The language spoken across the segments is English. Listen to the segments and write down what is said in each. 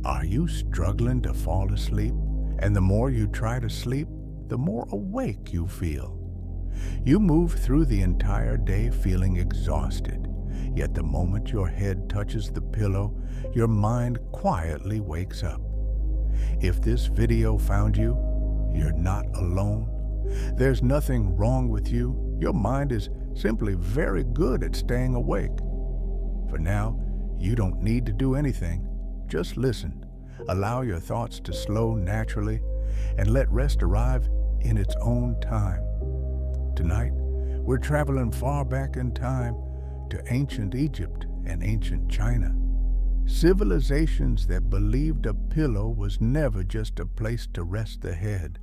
Are you struggling to fall asleep? And the more you try to sleep, the more awake you feel. You move through the entire day feeling exhausted, yet the moment your head touches the pillow, your mind quietly wakes up. If this video found you, you're not alone. There's nothing wrong with you. Your mind is simply very good at staying awake. For now, you don't need to do anything. Just listen. Allow your thoughts to slow naturally and let rest arrive in its own time. Tonight, we're traveling far back in time to ancient Egypt and ancient China. Civilizations that believed a pillow was never just a place to rest the head.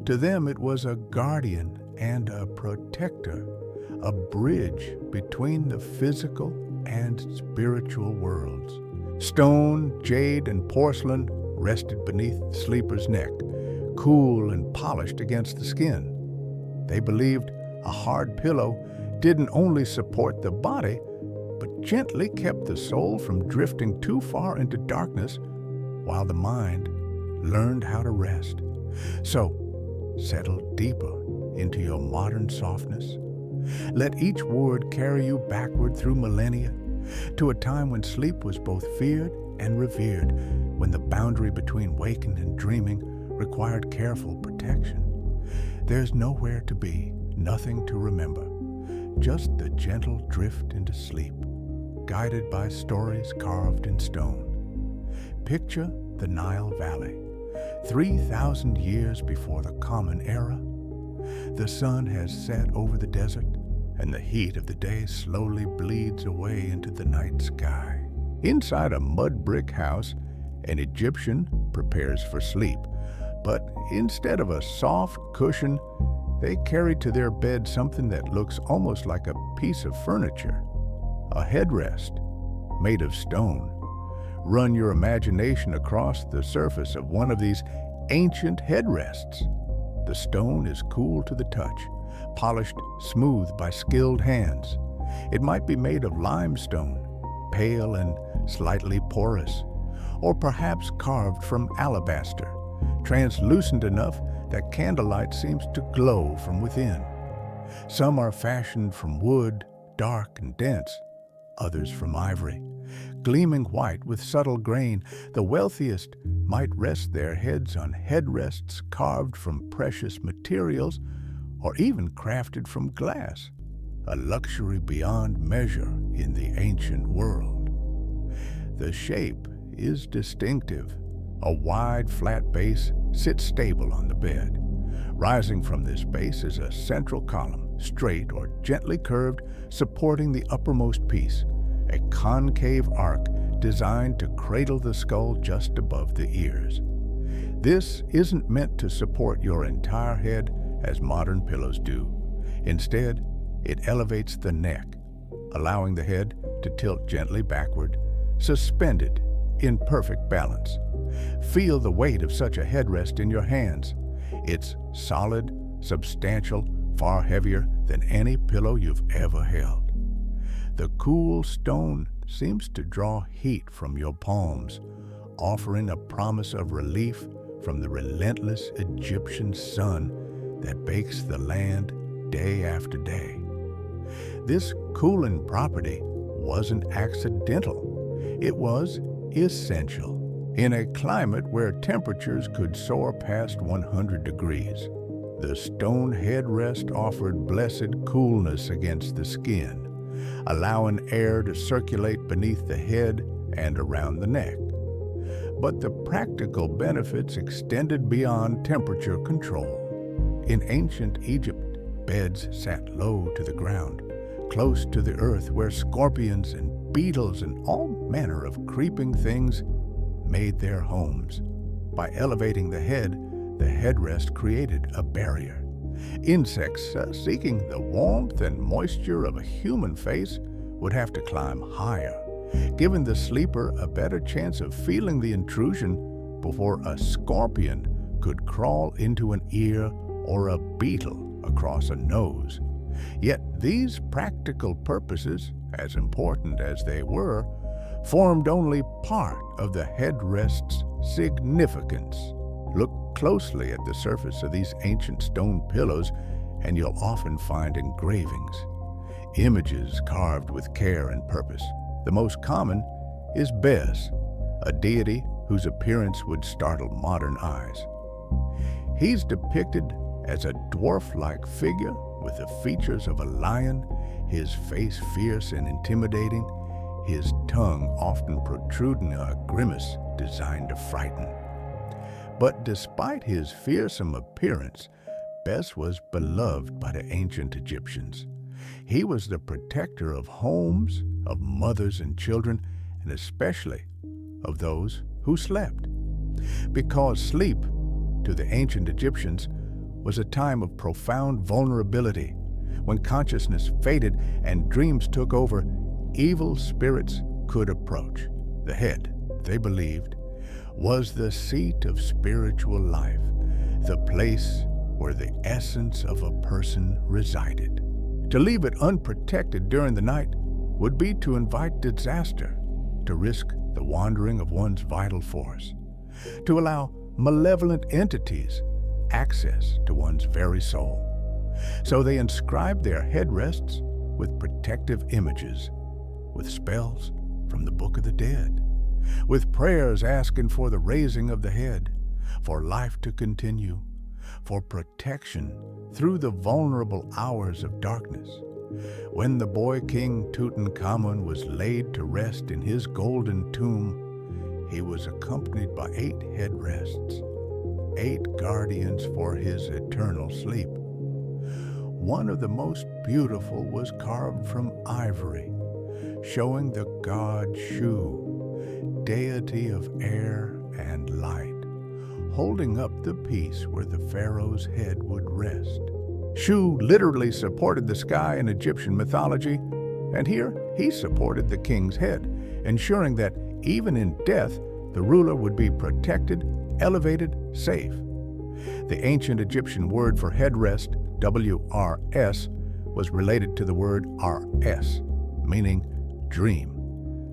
To them, it was a guardian and a protector, a bridge between the physical and spiritual worlds. Stone, jade, and porcelain rested beneath the sleeper's neck, cool and polished against the skin. They believed a hard pillow didn't only support the body, but gently kept the soul from drifting too far into darkness while the mind learned how to rest. So, settle deeper into your modern softness. Let each word carry you backward through millennia to a time when sleep was both feared and revered, when the boundary between waking and dreaming required careful protection. There's nowhere to be, nothing to remember, just the gentle drift into sleep, guided by stories carved in stone. Picture the Nile Valley, 3,000 years before the Common Era. The sun has set over the desert, and the heat of the day slowly bleeds away into the night sky. Inside a mud brick house, an Egyptian prepares for sleep, but instead of a soft cushion, they carry to their bed something that looks almost like a piece of furniture, a headrest made of stone. Run your imagination across the surface of one of these ancient headrests. The stone is cool to the touch, polished smooth by skilled hands. It might be made of limestone, pale and slightly porous, or perhaps carved from alabaster, translucent enough that candlelight seems to glow from within. Some are fashioned from wood, dark and dense, others from ivory, gleaming white with subtle grain. The wealthiest might rest their heads on headrests carved from precious materials or even crafted from glass, a luxury beyond measure in the ancient world. The shape is distinctive. A wide, flat base sits stable on the bed. Rising from this base is a central column, straight or gently curved, supporting the uppermost piece, a concave arc designed to cradle the skull just above the ears. This isn't meant to support your entire head as modern pillows do. Instead, it elevates the neck, allowing the head to tilt gently backward, suspended in perfect balance. Feel the weight of such a headrest in your hands. It's solid, substantial, far heavier than any pillow you've ever held. The cool stone seems to draw heat from your palms, offering a promise of relief from the relentless Egyptian sun that bakes the land day after day. This cooling property wasn't accidental. It was essential. In a climate where temperatures could soar past 100 degrees, the stone headrest offered blessed coolness against the skin, allowing air to circulate beneath the head and around the neck. But the practical benefits extended beyond temperature control. In ancient Egypt, beds sat low to the ground, close to the earth, where scorpions and beetles and all manner of creeping things made their homes. By elevating the headrest created a barrier. Insects seeking the warmth and moisture of a human face would have to climb higher, giving the sleeper a better chance of feeling the intrusion before a scorpion could crawl into an ear or a beetle across a nose. Yet these practical purposes, as important as they were, formed only part of the headrest's significance. Look closely at the surface of these ancient stone pillows, and you'll often find engravings, images carved with care and purpose. The most common is Bes, a deity whose appearance would startle modern eyes. He's depicted as a dwarf-like figure with the features of a lion, his face fierce and intimidating, his tongue often protruding a grimace designed to frighten. But despite his fearsome appearance, Bes was beloved by the ancient Egyptians. He was the protector of homes, of mothers and children, and especially of those who slept. Because sleep, to the ancient Egyptians, was a time of profound vulnerability. When consciousness faded and dreams took over, evil spirits could approach. The head, they believed, was the seat of spiritual life, the place where the essence of a person resided. To leave it unprotected during the night would be to invite disaster, to risk the wandering of one's vital force, to allow malevolent entities access to one's very soul. So they inscribed their headrests with protective images, with spells from the Book of the Dead, with prayers asking for the raising of the head, for life to continue, for protection through the vulnerable hours of darkness. When the boy king Tutankhamun was laid to rest in his golden tomb, he was accompanied by 8 headrests, 8 guardians for his eternal sleep. One of the most beautiful was carved from ivory, showing the god Shu, deity of air and light, holding up the piece where the pharaoh's head would rest. Shu literally supported the sky in Egyptian mythology, and here he supported the king's head, ensuring that even in death, the ruler would be protected, elevated, safe. The ancient Egyptian word for headrest, WRS, was related to the word RS, meaning dream.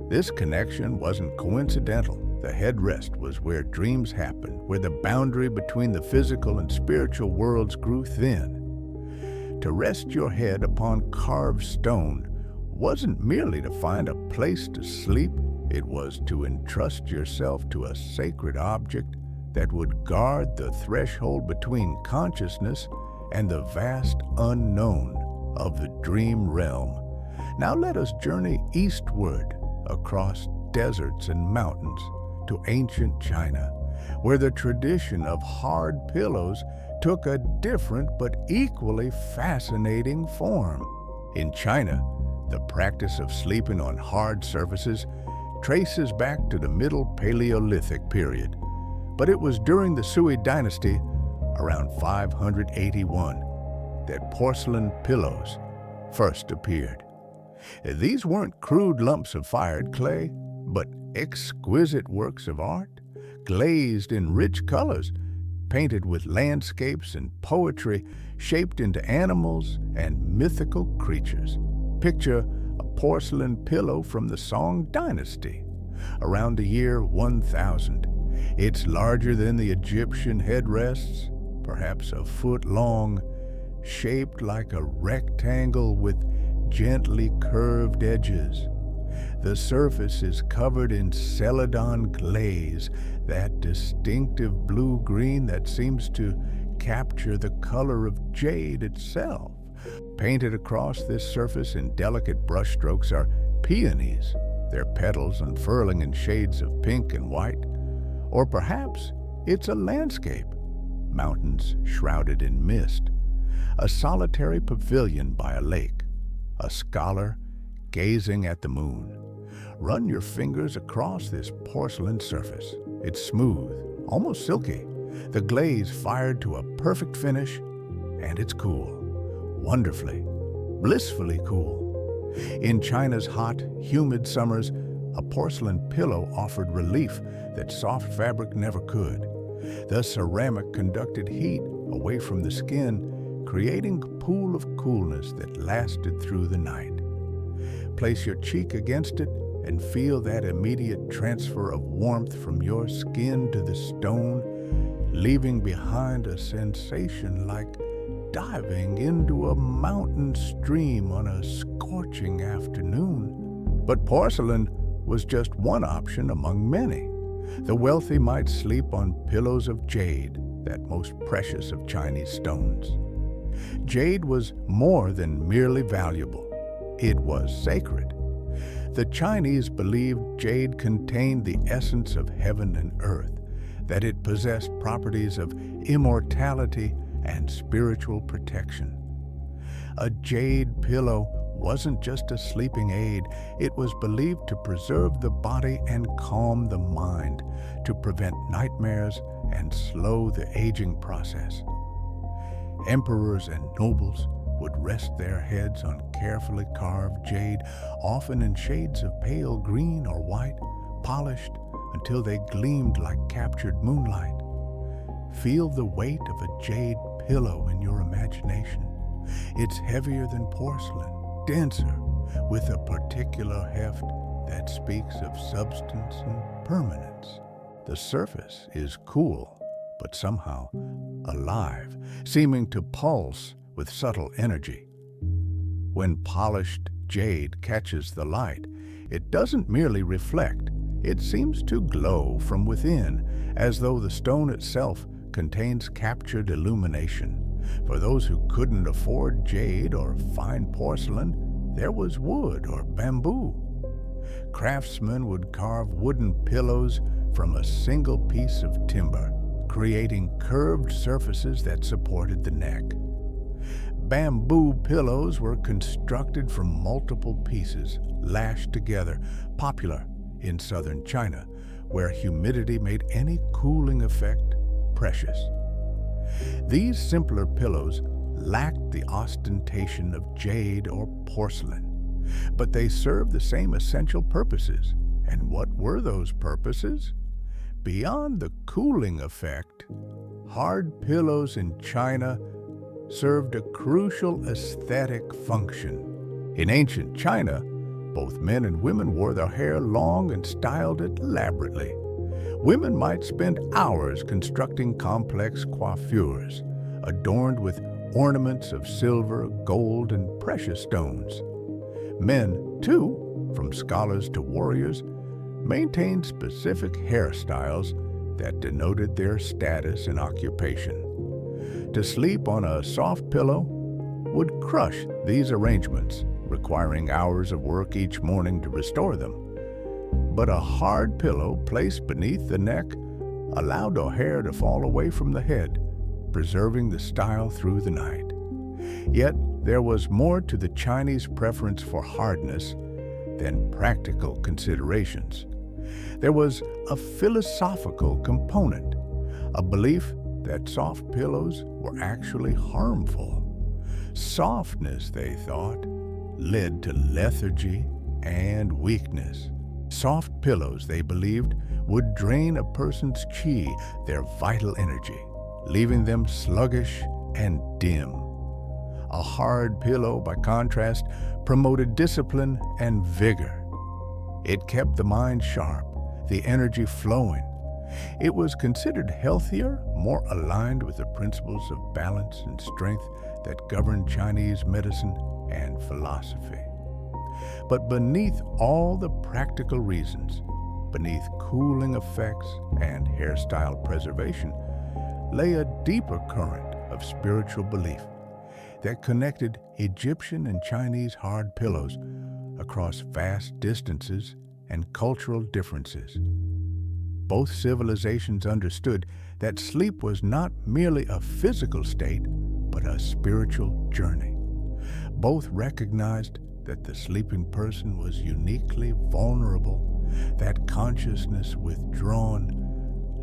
This connection wasn't coincidental. The headrest was where dreams happened, where the boundary between the physical and spiritual worlds grew thin. To rest your head upon carved stone wasn't merely to find a place to sleep, it was to entrust yourself to a sacred object that would guard the threshold between consciousness and the vast unknown of the dream realm. Now let us journey eastward across deserts and mountains to ancient China, where the tradition of hard pillows took a different but equally fascinating form. In China, the practice of sleeping on hard surfaces traces back to the Middle Paleolithic period, but it was during the Sui dynasty, around 581, that porcelain pillows first appeared. These weren't crude lumps of fired clay, but exquisite works of art, glazed in rich colors, painted with landscapes and poetry shaped into animals and mythical creatures. Picture a porcelain pillow from the Song Dynasty, around the year 1000. It's larger than the Egyptian headrests, perhaps a foot long, shaped like a rectangle with gently curved edges. The surface is covered in celadon glaze, that distinctive blue-green that seems to capture the color of jade itself. Painted across this surface in delicate brushstrokes are peonies, their petals unfurling in shades of pink and white. Or perhaps it's a landscape, mountains shrouded in mist, a solitary pavilion by a lake, a scholar gazing at the moon. Run your fingers across this porcelain surface. It's smooth, almost silky, the glaze fired to a perfect finish, and it's cool, wonderfully, blissfully cool. In China's hot, humid summers, a porcelain pillow offered relief that soft fabric never could. The ceramic conducted heat away from the skin, creating a pool of coolness that lasted through the night. Place your cheek against it and feel that immediate transfer of warmth from your skin to the stone, leaving behind a sensation like diving into a mountain stream on a scorching afternoon. But porcelain was just one option among many. The wealthy might sleep on pillows of jade, that most precious of Chinese stones. Jade was more than merely valuable. It was sacred. The Chinese believed jade contained the essence of heaven and earth, that it possessed properties of immortality and spiritual protection. A jade pillow wasn't just a sleeping aid, it was believed to preserve the body and calm the mind, to prevent nightmares and slow the aging process. Emperors and nobles would rest their heads on carefully carved jade, often in shades of pale green or white, polished until they gleamed like captured moonlight. Feel the weight of a jade pillow in your imagination. It's heavier than porcelain, denser, with a particular heft that speaks of substance and permanence. The surface is cool, but somehow alive, seeming to pulse with subtle energy. When polished jade catches the light, it doesn't merely reflect, it seems to glow from within, as though the stone itself contains captured illumination. For those who couldn't afford jade or fine porcelain, there was wood or bamboo. Craftsmen would carve wooden pillows from a single piece of timber, creating curved surfaces that supported the neck. Bamboo pillows were constructed from multiple pieces, lashed together, popular in southern China, where humidity made any cooling effect precious. These simpler pillows lacked the ostentation of jade or porcelain, but they served the same essential purposes. And what were those purposes? Beyond the cooling effect, hard pillows in China served a crucial aesthetic function. In ancient China, both men and women wore their hair long and styled it elaborately. Women might spend hours constructing complex coiffures, adorned with ornaments of silver, gold, and precious stones. Men, too, from scholars to warriors, maintained specific hairstyles that denoted their status and occupation. To sleep on a soft pillow would crush these arrangements, requiring hours of work each morning to restore them. But a hard pillow placed beneath the neck allowed the hair to fall away from the head, preserving the style through the night. Yet there was more to the Chinese preference for hardness than practical considerations. There was a philosophical component, a belief that soft pillows were actually harmful. Softness, they thought, led to lethargy and weakness. Soft pillows, they believed, would drain a person's qi, their vital energy, leaving them sluggish and dim. A hard pillow, by contrast, promoted discipline and vigor. It kept the mind sharp, the energy flowing. It was considered healthier, more aligned with the principles of balance and strength that governed Chinese medicine and philosophy. But beneath all the practical reasons, beneath cooling effects and hairstyle preservation, lay a deeper current of spiritual belief that connected Egyptian and Chinese hard pillows across vast distances and cultural differences. Both civilizations understood that sleep was not merely a physical state, but a spiritual journey. Both recognized that the sleeping person was uniquely vulnerable, that consciousness withdrawn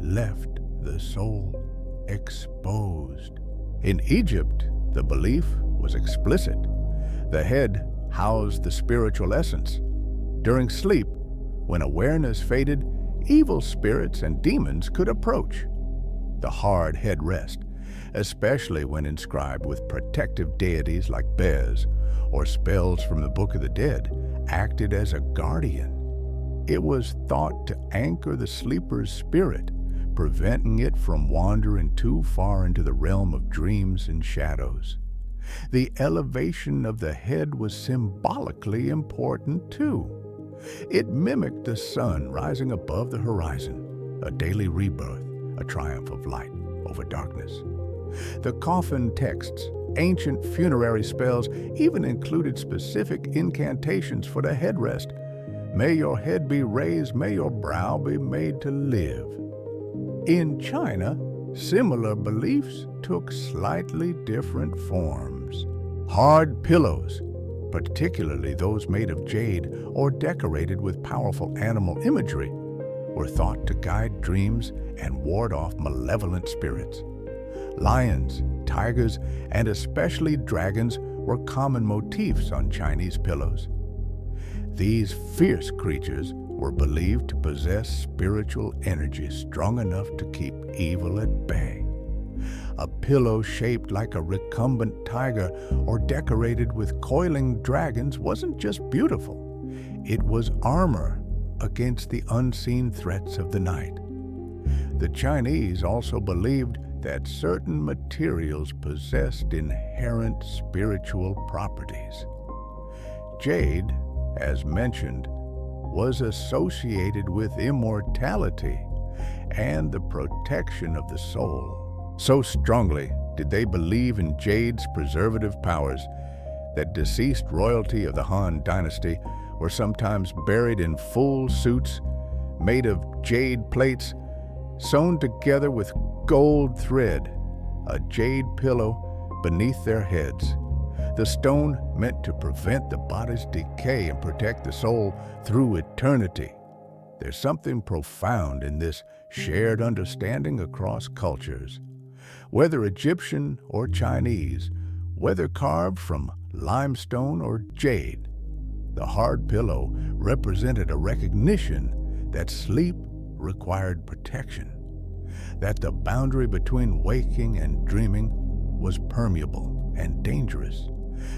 left the soul exposed. In Egypt, the belief was explicit. The head housed the spiritual essence. During sleep, when awareness faded, evil spirits and demons could approach. The hard headrest, especially when inscribed with protective deities like Bez or spells from the Book of the Dead, acted as a guardian. It was thought to anchor the sleeper's spirit, preventing it from wandering too far into the realm of dreams and shadows. The elevation of the head was symbolically important too. It mimicked the sun rising above the horizon, a daily rebirth, a triumph of light over darkness. The coffin texts, ancient funerary spells, even included specific incantations for the headrest. May your head be raised, may your brow be made to live. In China, similar beliefs took slightly different forms. Hard pillows, particularly those made of jade or decorated with powerful animal imagery, were thought to guide dreams and ward off malevolent spirits. Lions, tigers, and especially dragons were common motifs on Chinese pillows. These fierce creatures were believed to possess spiritual energy strong enough to keep evil at bay. A pillow shaped like a recumbent tiger or decorated with coiling dragons wasn't just beautiful, it was armor against the unseen threats of the night. The Chinese also believed that certain materials possessed inherent spiritual properties. Jade, as mentioned, was associated with immortality and the protection of the soul. So strongly did they believe in jade's preservative powers that deceased royalty of the Han dynasty were sometimes buried in full suits made of jade plates sewn together with gold thread, a jade pillow beneath their heads. The stone meant to prevent the body's decay and protect the soul through eternity. There's something profound in this shared understanding across cultures. Whether Egyptian or Chinese, whether carved from limestone or jade, the hard pillow represented a recognition that sleep required protection, that the boundary between waking and dreaming was permeable and dangerous,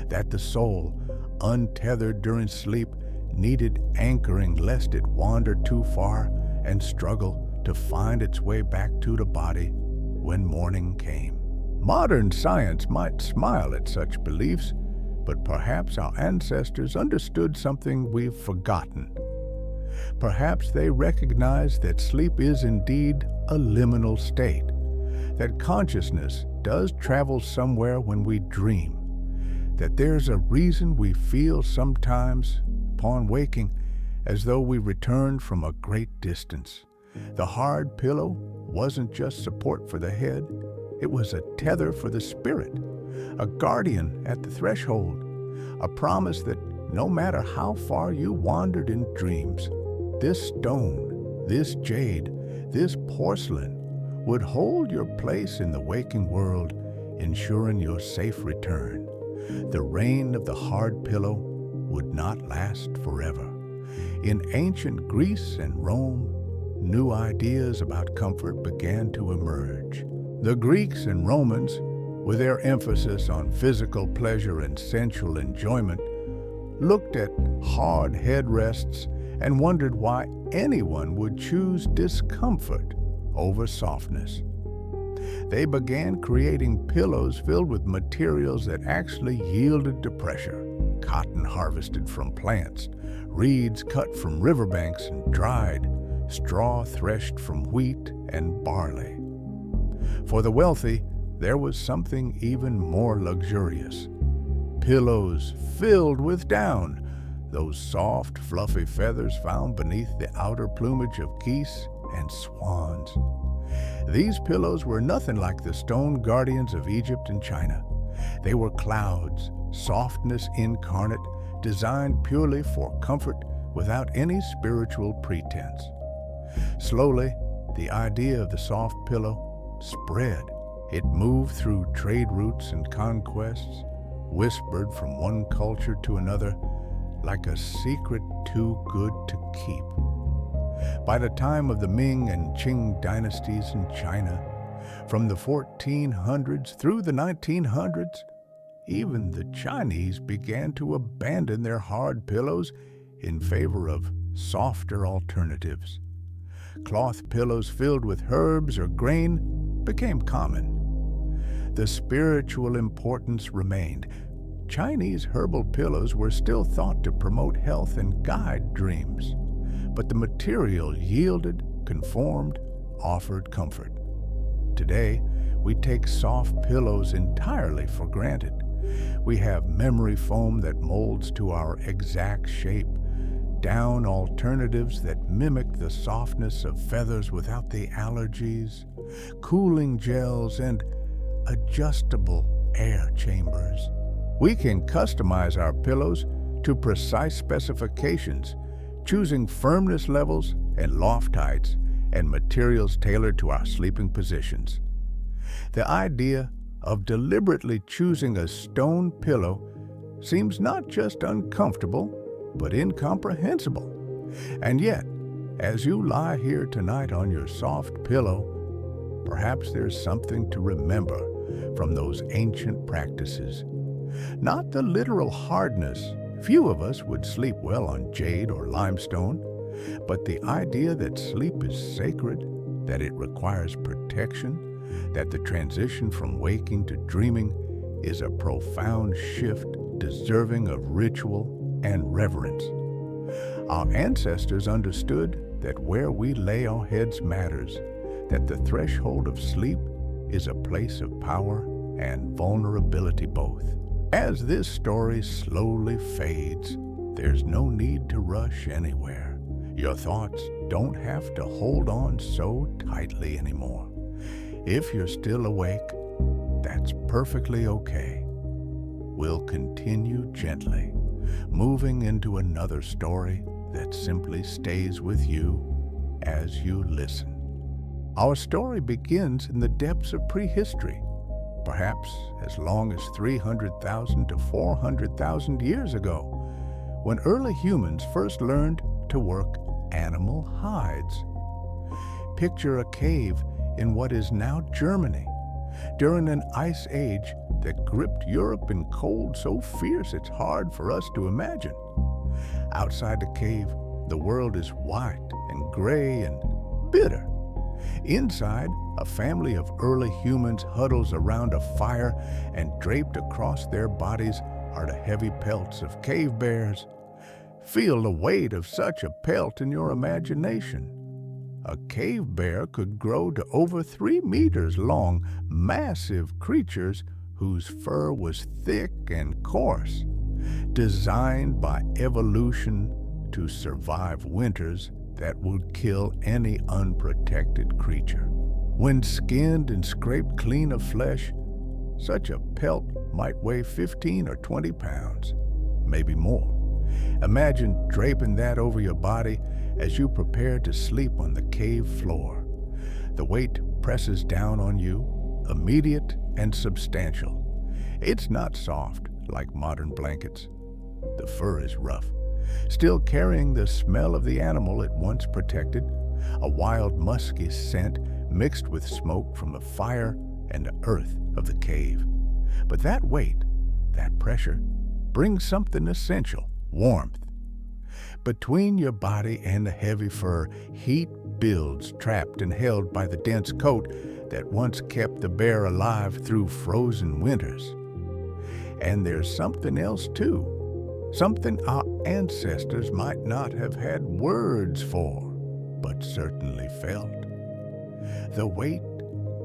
that the soul, untethered during sleep, needed anchoring lest it wander too far and struggle to find its way back to the body when morning came. Modern science might smile at such beliefs, but perhaps our ancestors understood something we've forgotten. Perhaps they recognized that sleep is indeed a liminal state, that consciousness does travel somewhere when we dream, that there's a reason we feel sometimes, upon waking, as though we returned from a great distance. The hard pillow wasn't just support for the head, it was a tether for the spirit, a guardian at the threshold, a promise that no matter how far you wandered in dreams, this stone, this jade, this porcelain would hold your place in the waking world, ensuring your safe return. The reign of the hard pillow would not last forever. In ancient Greece and Rome, new ideas about comfort began to emerge. The Greeks and Romans, with their emphasis on physical pleasure and sensual enjoyment, looked at hard headrests and wondered why anyone would choose discomfort over softness. They began creating pillows filled with materials that actually yielded to pressure: cotton harvested from plants, reeds cut from riverbanks and dried, straw threshed from wheat and barley. For the wealthy, there was something even more luxurious: pillows filled with down, those soft, fluffy feathers found beneath the outer plumage of geese and swans. These pillows were nothing like the stone guardians of Egypt and China. They were clouds, softness incarnate, designed purely for comfort without any spiritual pretense. Slowly, the idea of the soft pillow spread. It moved through trade routes and conquests, whispered from one culture to another, like a secret too good to keep. By the time of the Ming and Qing dynasties in China, from the 1400s through the 1900s, even the Chinese began to abandon their hard pillows in favor of softer alternatives. Cloth pillows filled with herbs or grain became common. The spiritual importance remained. Chinese herbal pillows were still thought to promote health and guide dreams, but the material yielded, conformed, offered comfort. Today, we take soft pillows entirely for granted. We have memory foam that molds to our exact shape, down alternatives that mimic the softness of feathers without the allergies, cooling gels, and adjustable air chambers. We can customize our pillows to precise specifications, choosing firmness levels and loft heights and materials tailored to our sleeping positions. The idea of deliberately choosing a stone pillow seems not just uncomfortable, but incomprehensible. And yet, as you lie here tonight on your soft pillow, perhaps there's something to remember from those ancient practices. Not the literal hardness. Few of us would sleep well on jade or limestone, but the idea that sleep is sacred, that it requires protection, that the transition from waking to dreaming is a profound shift deserving of ritual and reverence. Our ancestors understood that where we lay our heads matters, that the threshold of sleep is a place of power and vulnerability both. As this story slowly fades, there's no need to rush anywhere. Your thoughts don't have to hold on so tightly anymore. If you're still awake, that's perfectly okay. We'll continue gently, moving into another story that simply stays with you as you listen. Our story begins in the depths of prehistory, perhaps as long as 300,000 to 400,000 years ago, when early humans first learned to work animal hides. Picture a cave in what is now Germany, during an ice age that gripped Europe in cold so fierce it's hard for us to imagine. Outside the cave, the world is white and gray and bitter. Inside, a family of early humans huddles around a fire, and draped across their bodies are the heavy pelts of cave bears. Feel the weight of such a pelt in your imagination. A cave bear could grow to over 3 meters long, massive creatures whose fur was thick and coarse, designed by evolution to survive winters that would kill any unprotected creature. When skinned and scraped clean of flesh, such a pelt might weigh 15 or 20 pounds, maybe more. Imagine draping that over your body as you prepare to sleep on the cave floor. The weight presses down on you, immediate and substantial. It's not soft like modern blankets. The fur is rough, still carrying the smell of the animal it once protected, a wild musky scent mixed with smoke from the fire and the earth of the cave. But that weight, that pressure, brings something essential: warmth. Between your body and the heavy fur, heat builds, trapped and held by the dense coat that once kept the bear alive through frozen winters. And there's something else too, something our ancestors might not have had words for, but certainly felt. The weight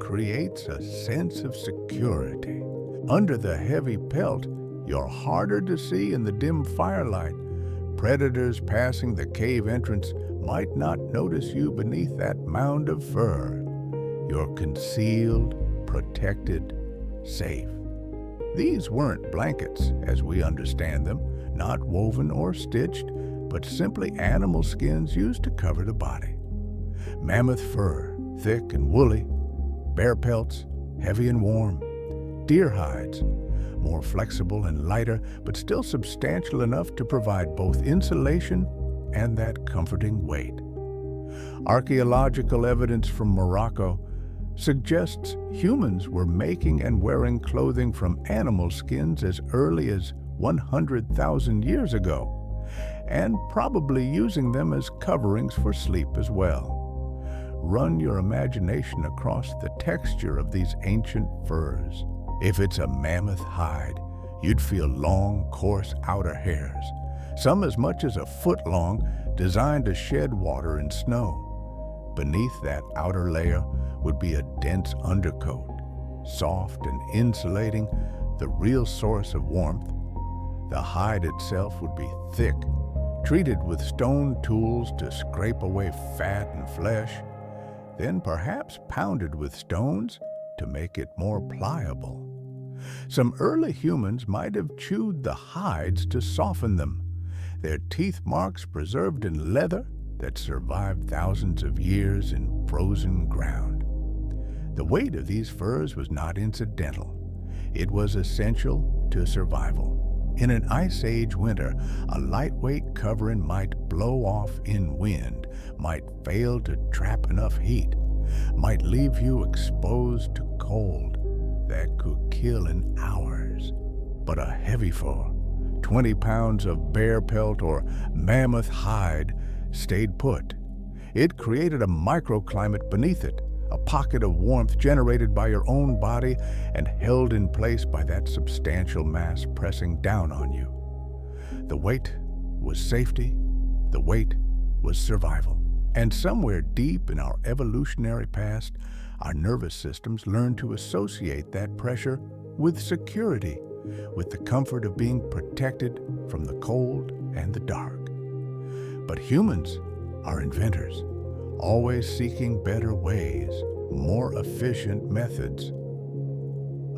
creates a sense of security. Under the heavy pelt, you're harder to see in the dim firelight. Predators passing the cave entrance might not notice you beneath that mound of fur. You're concealed, protected, safe. These weren't blankets, as we understand them, not woven or stitched, but simply animal skins used to cover the body. Mammoth fur, thick and woolly, bear pelts, heavy and warm, deer hides, more flexible and lighter, but still substantial enough to provide both insulation and that comforting weight. Archaeological evidence from Morocco suggests humans were making and wearing clothing from animal skins as early as 100,000 years ago. and probably using them as coverings for sleep as well. Run your imagination across the texture of these ancient furs. If it's a mammoth hide, you'd feel long, coarse outer hairs, some as much as a foot long, designed to shed water and snow. Beneath that outer layer would be a dense undercoat, soft and insulating, the real source of warmth. The hide itself would be thick, treated with stone tools to scrape away fat and flesh, then perhaps pounded with stones to make it more pliable. Some early humans might have chewed the hides to soften them, their teeth marks preserved in leather that survived thousands of years in frozen ground. The weight of these furs was not incidental. It was essential to survival. In an Ice Age winter, a lightweight covering might blow off in wind, might fail to trap enough heat, might leave you exposed to cold that could kill in hours. But a heavy fur, 20 pounds of bear pelt or mammoth hide, stayed put. It created a microclimate beneath it, a pocket of warmth generated by your own body and held in place by that substantial mass pressing down on you. The weight was safety, the weight was survival. And somewhere deep in our evolutionary past, our nervous systems learned to associate that pressure with security, with the comfort of being protected from the cold and the dark. But humans are inventors, always seeking better ways, more efficient methods.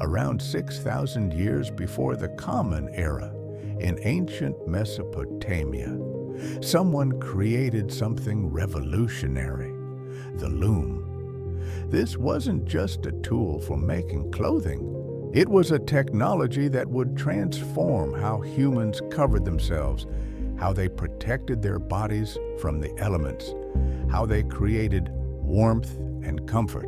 Around 6,000 years before the Common Era, in ancient Mesopotamia, someone created something revolutionary, the loom. This wasn't just a tool for making clothing. It was a technology that would transform how humans covered themselves, how they protected their bodies from the elements, how they created warmth and comfort.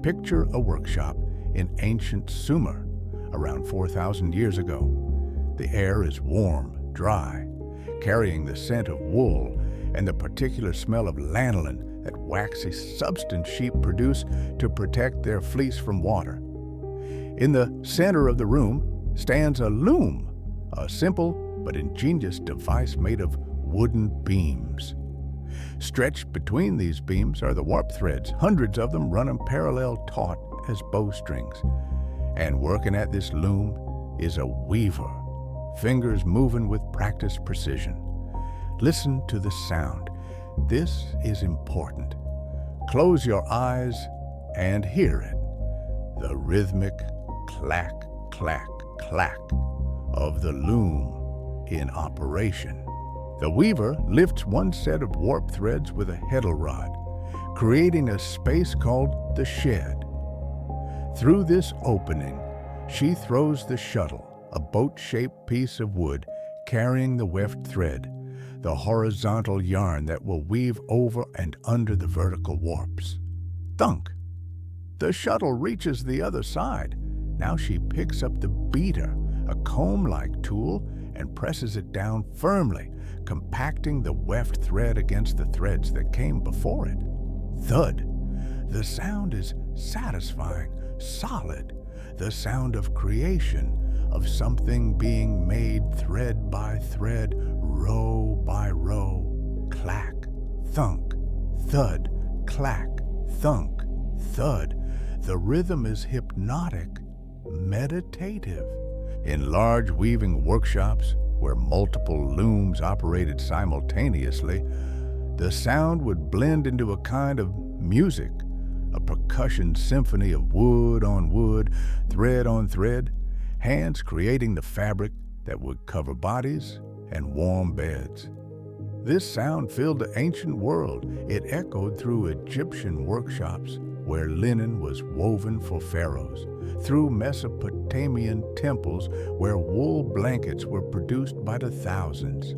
Picture a workshop in ancient Sumer around 4,000 years ago. The air is warm, dry, carrying the scent of wool and the particular smell of lanolin, that waxy substance sheep produce to protect their fleece from water. In the center of the room stands a loom, a simple but ingenious device made of wooden beams. Stretched between these beams are the warp threads, hundreds of them running parallel taut as bowstrings. And working at this loom is a weaver, fingers moving with practiced precision. Listen to the sound. This is important. Close your eyes and hear it. The rhythmic clack, clack, clack of the loom in operation. The weaver lifts one set of warp threads with a heddle rod, creating a space called the shed. Through this opening, she throws the shuttle, a boat-shaped piece of wood carrying the weft thread, the horizontal yarn that will weave over and under the vertical warps. Thunk! The shuttle reaches the other side. Now she picks up the beater, a comb-like tool, and presses it down firmly, compacting the weft thread against the threads that came before it. Thud! The sound is satisfying, solid, the sound of creation, of something being made thread by thread, row by row. Clack, thunk, thud, clack, thunk, thud. The rhythm is hypnotic, meditative. In large weaving workshops, where multiple looms operated simultaneously, the sound would blend into a kind of music, a percussion symphony of wood on wood, thread on thread, hands creating the fabric that would cover bodies and warm beds. This sound filled the ancient world. It echoed through Egyptian workshops where linen was woven for pharaohs, through Mesopotamian temples where wool blankets were produced by the thousands,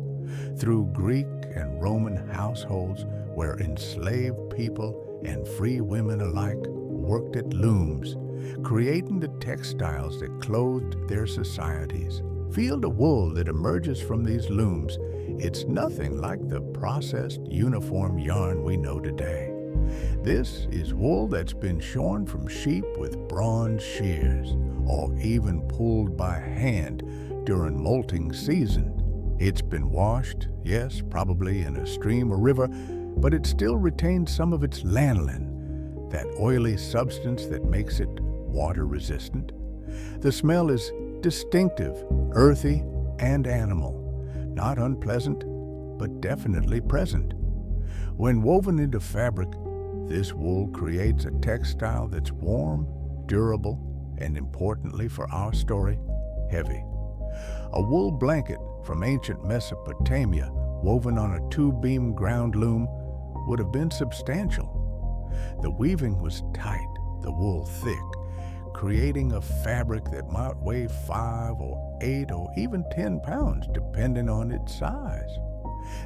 through Greek and Roman households where enslaved people and free women alike worked at looms, creating the textiles that clothed their societies. Feel the wool that emerges from these looms. It's nothing like the processed uniform yarn we know today. This is wool that's been shorn from sheep with bronze shears, or even pulled by hand during molting season. It's been washed, yes, probably in a stream or river, but it still retains some of its lanolin, that oily substance that makes it water-resistant. The smell is distinctive, earthy, and animal. Not unpleasant, but definitely present. When woven into fabric, this wool creates a textile that's warm, durable, and importantly for our story, heavy. A wool blanket from ancient Mesopotamia woven on a two-beam ground loom would have been substantial. The weaving was tight, the wool thick, creating a fabric that might weigh 5 or 8 or even 10 pounds, depending on its size.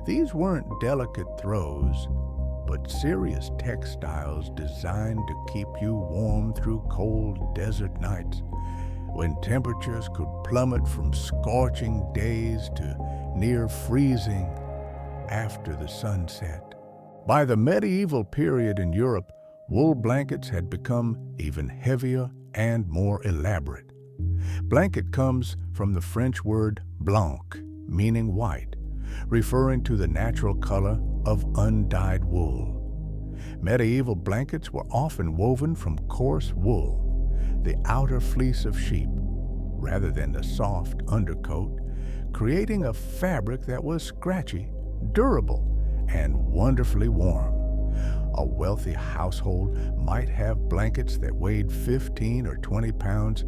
These weren't delicate throws, but serious textiles designed to keep you warm through cold desert nights, when temperatures could plummet from scorching days to near freezing after the sunset. By the medieval period in Europe, wool blankets had become even heavier and more elaborate. Blanket comes from the French word blanc, meaning white, referring to the natural color of undyed wool. Medieval blankets were often woven from coarse wool, the outer fleece of sheep, rather than the soft undercoat, creating a fabric that was scratchy, durable, and wonderfully warm. A wealthy household might have blankets that weighed 15 or 20 pounds,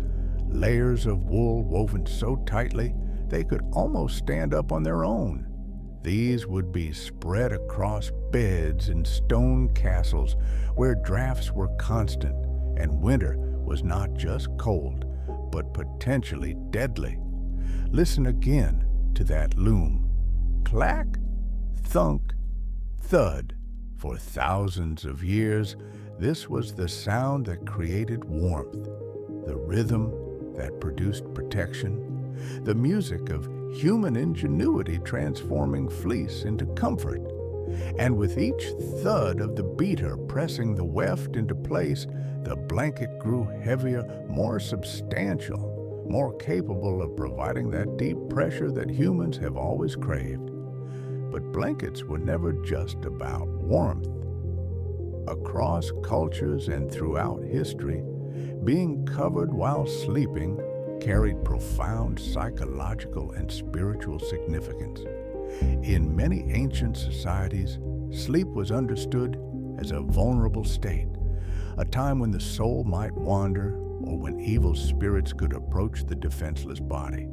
layers of wool woven so tightly they could almost stand up on their own. These would be spread across beds in stone castles where drafts were constant and winter was not just cold, but potentially deadly. Listen again to that loom. Clack, thunk, thud. For thousands of years, this was the sound that created warmth, the rhythm that produced protection, the music of human ingenuity transforming fleece into comfort. And with each thud of the beater pressing the weft into place, the blanket grew heavier, more substantial, more capable of providing that deep pressure that humans have always craved. But blankets were never just about warmth. Across cultures and throughout history, being covered while sleeping carried profound psychological and spiritual significance. In many ancient societies, sleep was understood as a vulnerable state, a time when the soul might wander or when evil spirits could approach the defenseless body.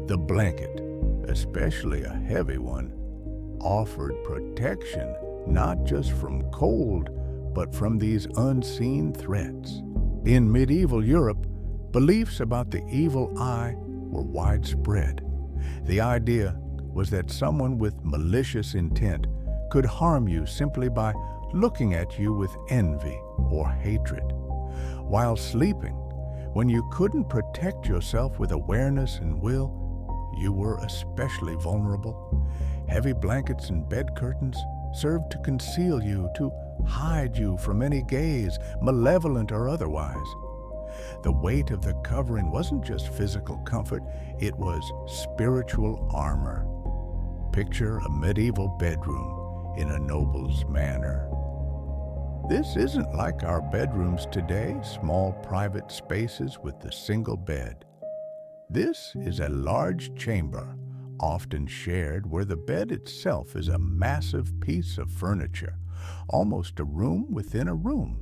The blanket, especially a heavy one, offered protection not just from cold, but from these unseen threats. In medieval Europe, beliefs about the evil eye were widespread. The idea was that someone with malicious intent could harm you simply by looking at you with envy or hatred. While sleeping, when you couldn't protect yourself with awareness and will, you were especially vulnerable. Heavy blankets and bed curtains served to conceal you, to hide you from any gaze, malevolent or otherwise. The weight of the covering wasn't just physical comfort, it was spiritual armor. Picture a medieval bedroom in a noble's manor. This isn't like our bedrooms today, small private spaces with a single bed. This is a large chamber, often shared, where the bed itself is a massive piece of furniture, almost a room within a room.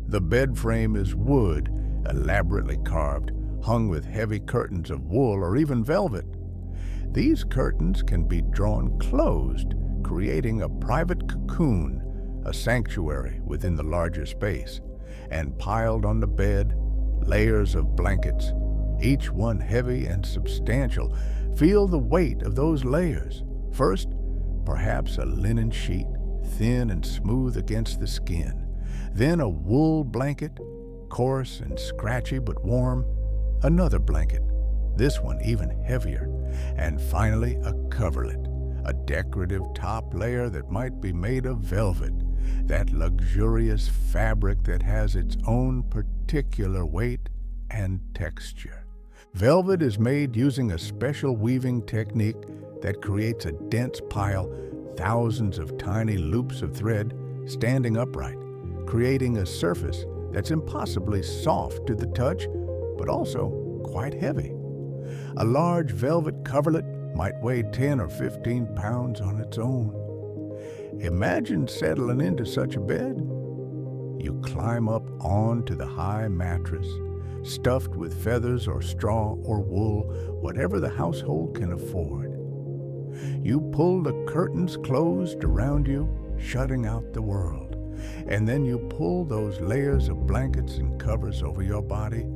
The bed frame is wood, elaborately carved, hung with heavy curtains of wool or even velvet. These curtains can be drawn closed, creating a private cocoon, a sanctuary within the larger space. And piled on the bed, layers of blankets, each one heavy and substantial. Feel the weight of those layers. First, perhaps a linen sheet, thin and smooth against the skin. Then a wool blanket, coarse and scratchy but warm. Another blanket, this one even heavier. And finally, a coverlet, a decorative top layer that might be made of velvet, that luxurious fabric that has its own particular weight and texture. Velvet is made using a special weaving technique that creates a dense pile, thousands of tiny loops of thread standing upright, creating a surface that's impossibly soft to the touch, but also quite heavy. A large velvet coverlet might weigh 10 or 15 pounds on its own. Imagine settling into such a bed. You climb up onto the high mattress, stuffed with feathers or straw or wool, whatever the household can afford. You pull the curtains closed around you, shutting out the world. And then you pull those layers of blankets and covers over your body,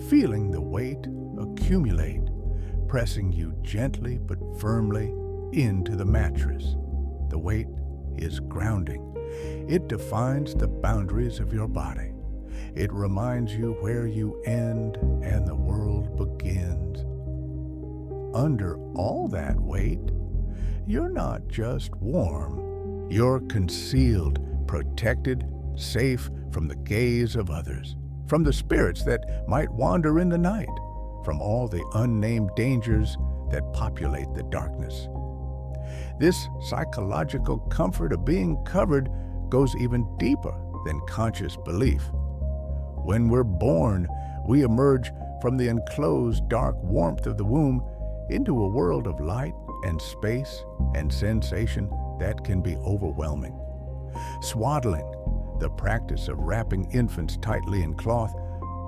feeling the weight accumulate, pressing you gently but firmly into the mattress. The weight is grounding. It defines the boundaries of your body. It reminds you where you end and the world begins. Under all that weight, you're not just warm. You're concealed, protected, safe from the gaze of others, from the spirits that might wander in the night, from all the unnamed dangers that populate the darkness. This psychological comfort of being covered goes even deeper than conscious belief. When we're born, we emerge from the enclosed dark warmth of the womb into a world of light and space and sensation that can be overwhelming. Swaddling, the practice of wrapping infants tightly in cloth,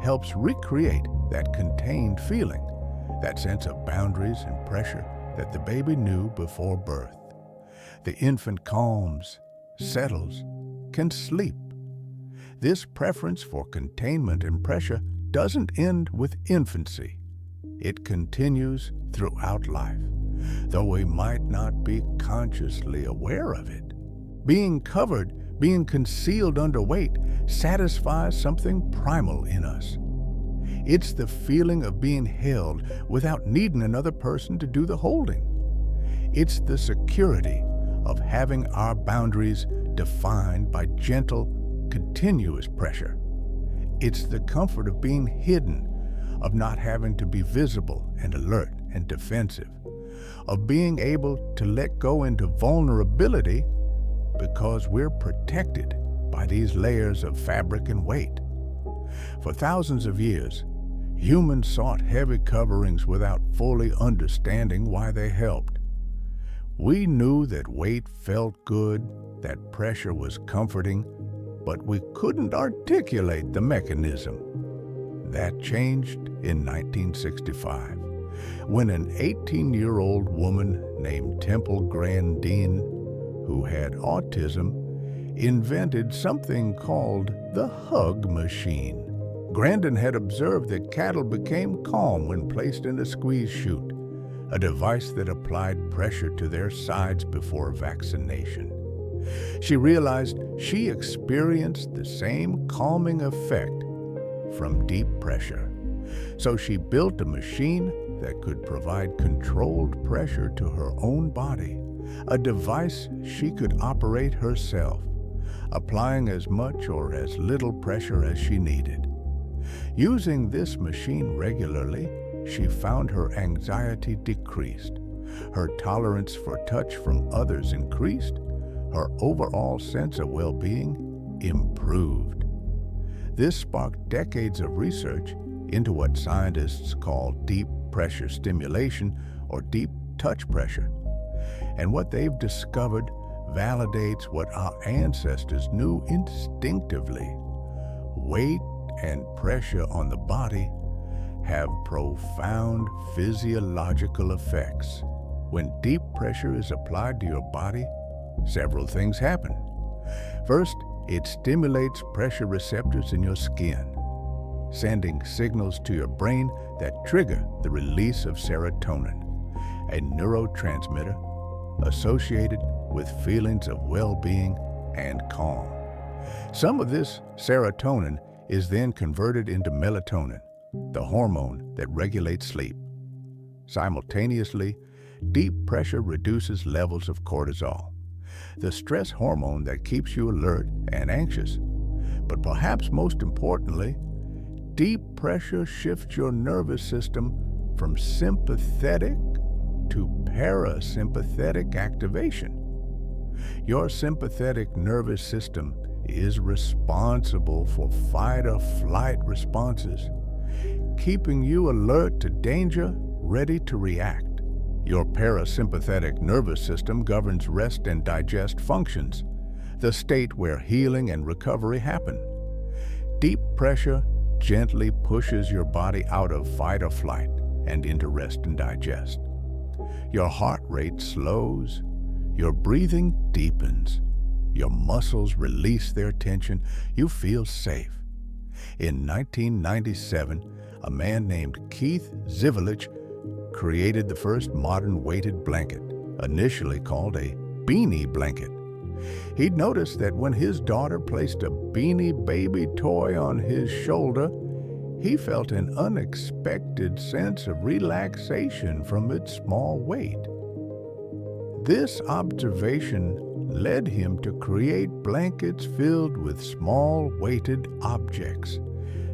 helps recreate that contained feeling, that sense of boundaries and pressure that the baby knew before birth. The infant calms, settles, can sleep. This preference for containment and pressure doesn't end with infancy. It continues throughout life, though we might not be consciously aware of it. Being covered, being concealed under weight, satisfies something primal in us. It's the feeling of being held without needing another person to do the holding. It's the security of having our boundaries defined by gentle, continuous pressure. It's the comfort of being hidden, of not having to be visible and alert and defensive, of being able to let go into vulnerability because we're protected by these layers of fabric and weight. For thousands of years, humans sought heavy coverings without fully understanding why they helped. We knew that weight felt good, that pressure was comforting, but we couldn't articulate the mechanism. That changed in 1965, when an 18-year-old woman named Temple Grandin, who had autism, invented something called the hug machine. Grandin had observed that cattle became calm when placed in a squeeze chute, a device that applied pressure to their sides before vaccination. She realized she experienced the same calming effect from deep pressure. So she built a machine that could provide controlled pressure to her own body, a device she could operate herself, applying as much or as little pressure as she needed. Using this machine regularly, she found her anxiety decreased, her tolerance for touch from others increased, her overall sense of well-being improved. This sparked decades of research into what scientists call deep pressure stimulation or deep touch pressure. And what they've discovered validates what our ancestors knew instinctively. Weight and pressure on the body have profound physiological effects. When deep pressure is applied to your body, several things happen. First, it stimulates pressure receptors in your skin, sending signals to your brain that trigger the release of serotonin, a neurotransmitter associated with feelings of well-being and calm. Some of this serotonin is then converted into melatonin, the hormone that regulates sleep. Simultaneously, Deep pressure reduces levels of cortisol, the stress hormone that keeps you alert and anxious. But perhaps most importantly, deep pressure shifts your nervous system from sympathetic to parasympathetic activation. Your sympathetic nervous system is responsible for fight or flight responses, keeping you alert to danger, ready to react. Your parasympathetic nervous system governs rest and digest functions, the state where healing and recovery happen. Deep pressure gently pushes your body out of fight or flight and into rest and digest. Your heart rate slows, your breathing deepens, your muscles release their tension, you feel safe. In 1997, a man named Keith Zivelich created the first modern weighted blanket, initially called a beanie blanket. He'd noticed that when his daughter placed a Beanie Baby toy on his shoulder, he felt an unexpected sense of relaxation from its small weight. This observation led him to create blankets filled with small weighted objects,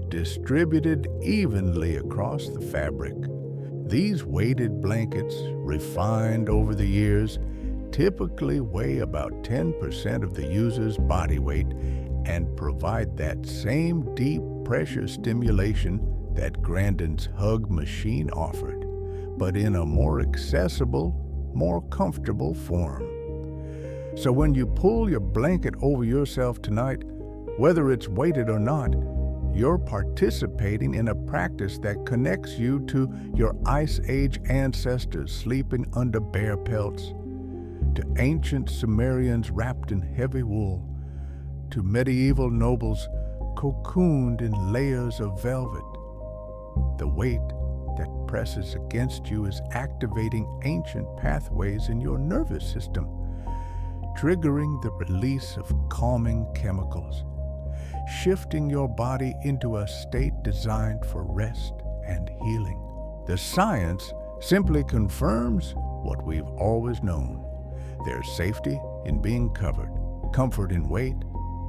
distributed evenly across the fabric. These weighted blankets, refined over the years, typically weigh about 10% of the user's body weight and provide that same deep pressure stimulation that Grandin's Hug machine offered, but in a more accessible, more comfortable form. So when you pull your blanket over yourself tonight, whether it's weighted or not, you're participating in a practice that connects you to your Ice Age ancestors sleeping under bear pelts, to ancient Sumerians wrapped in heavy wool, to medieval nobles cocooned in layers of velvet. The weight that presses against you is activating ancient pathways in your nervous system, triggering the release of calming chemicals, shifting your body into a state designed for rest and healing. The science simply confirms what we've always known. There's safety in being covered, comfort in weight,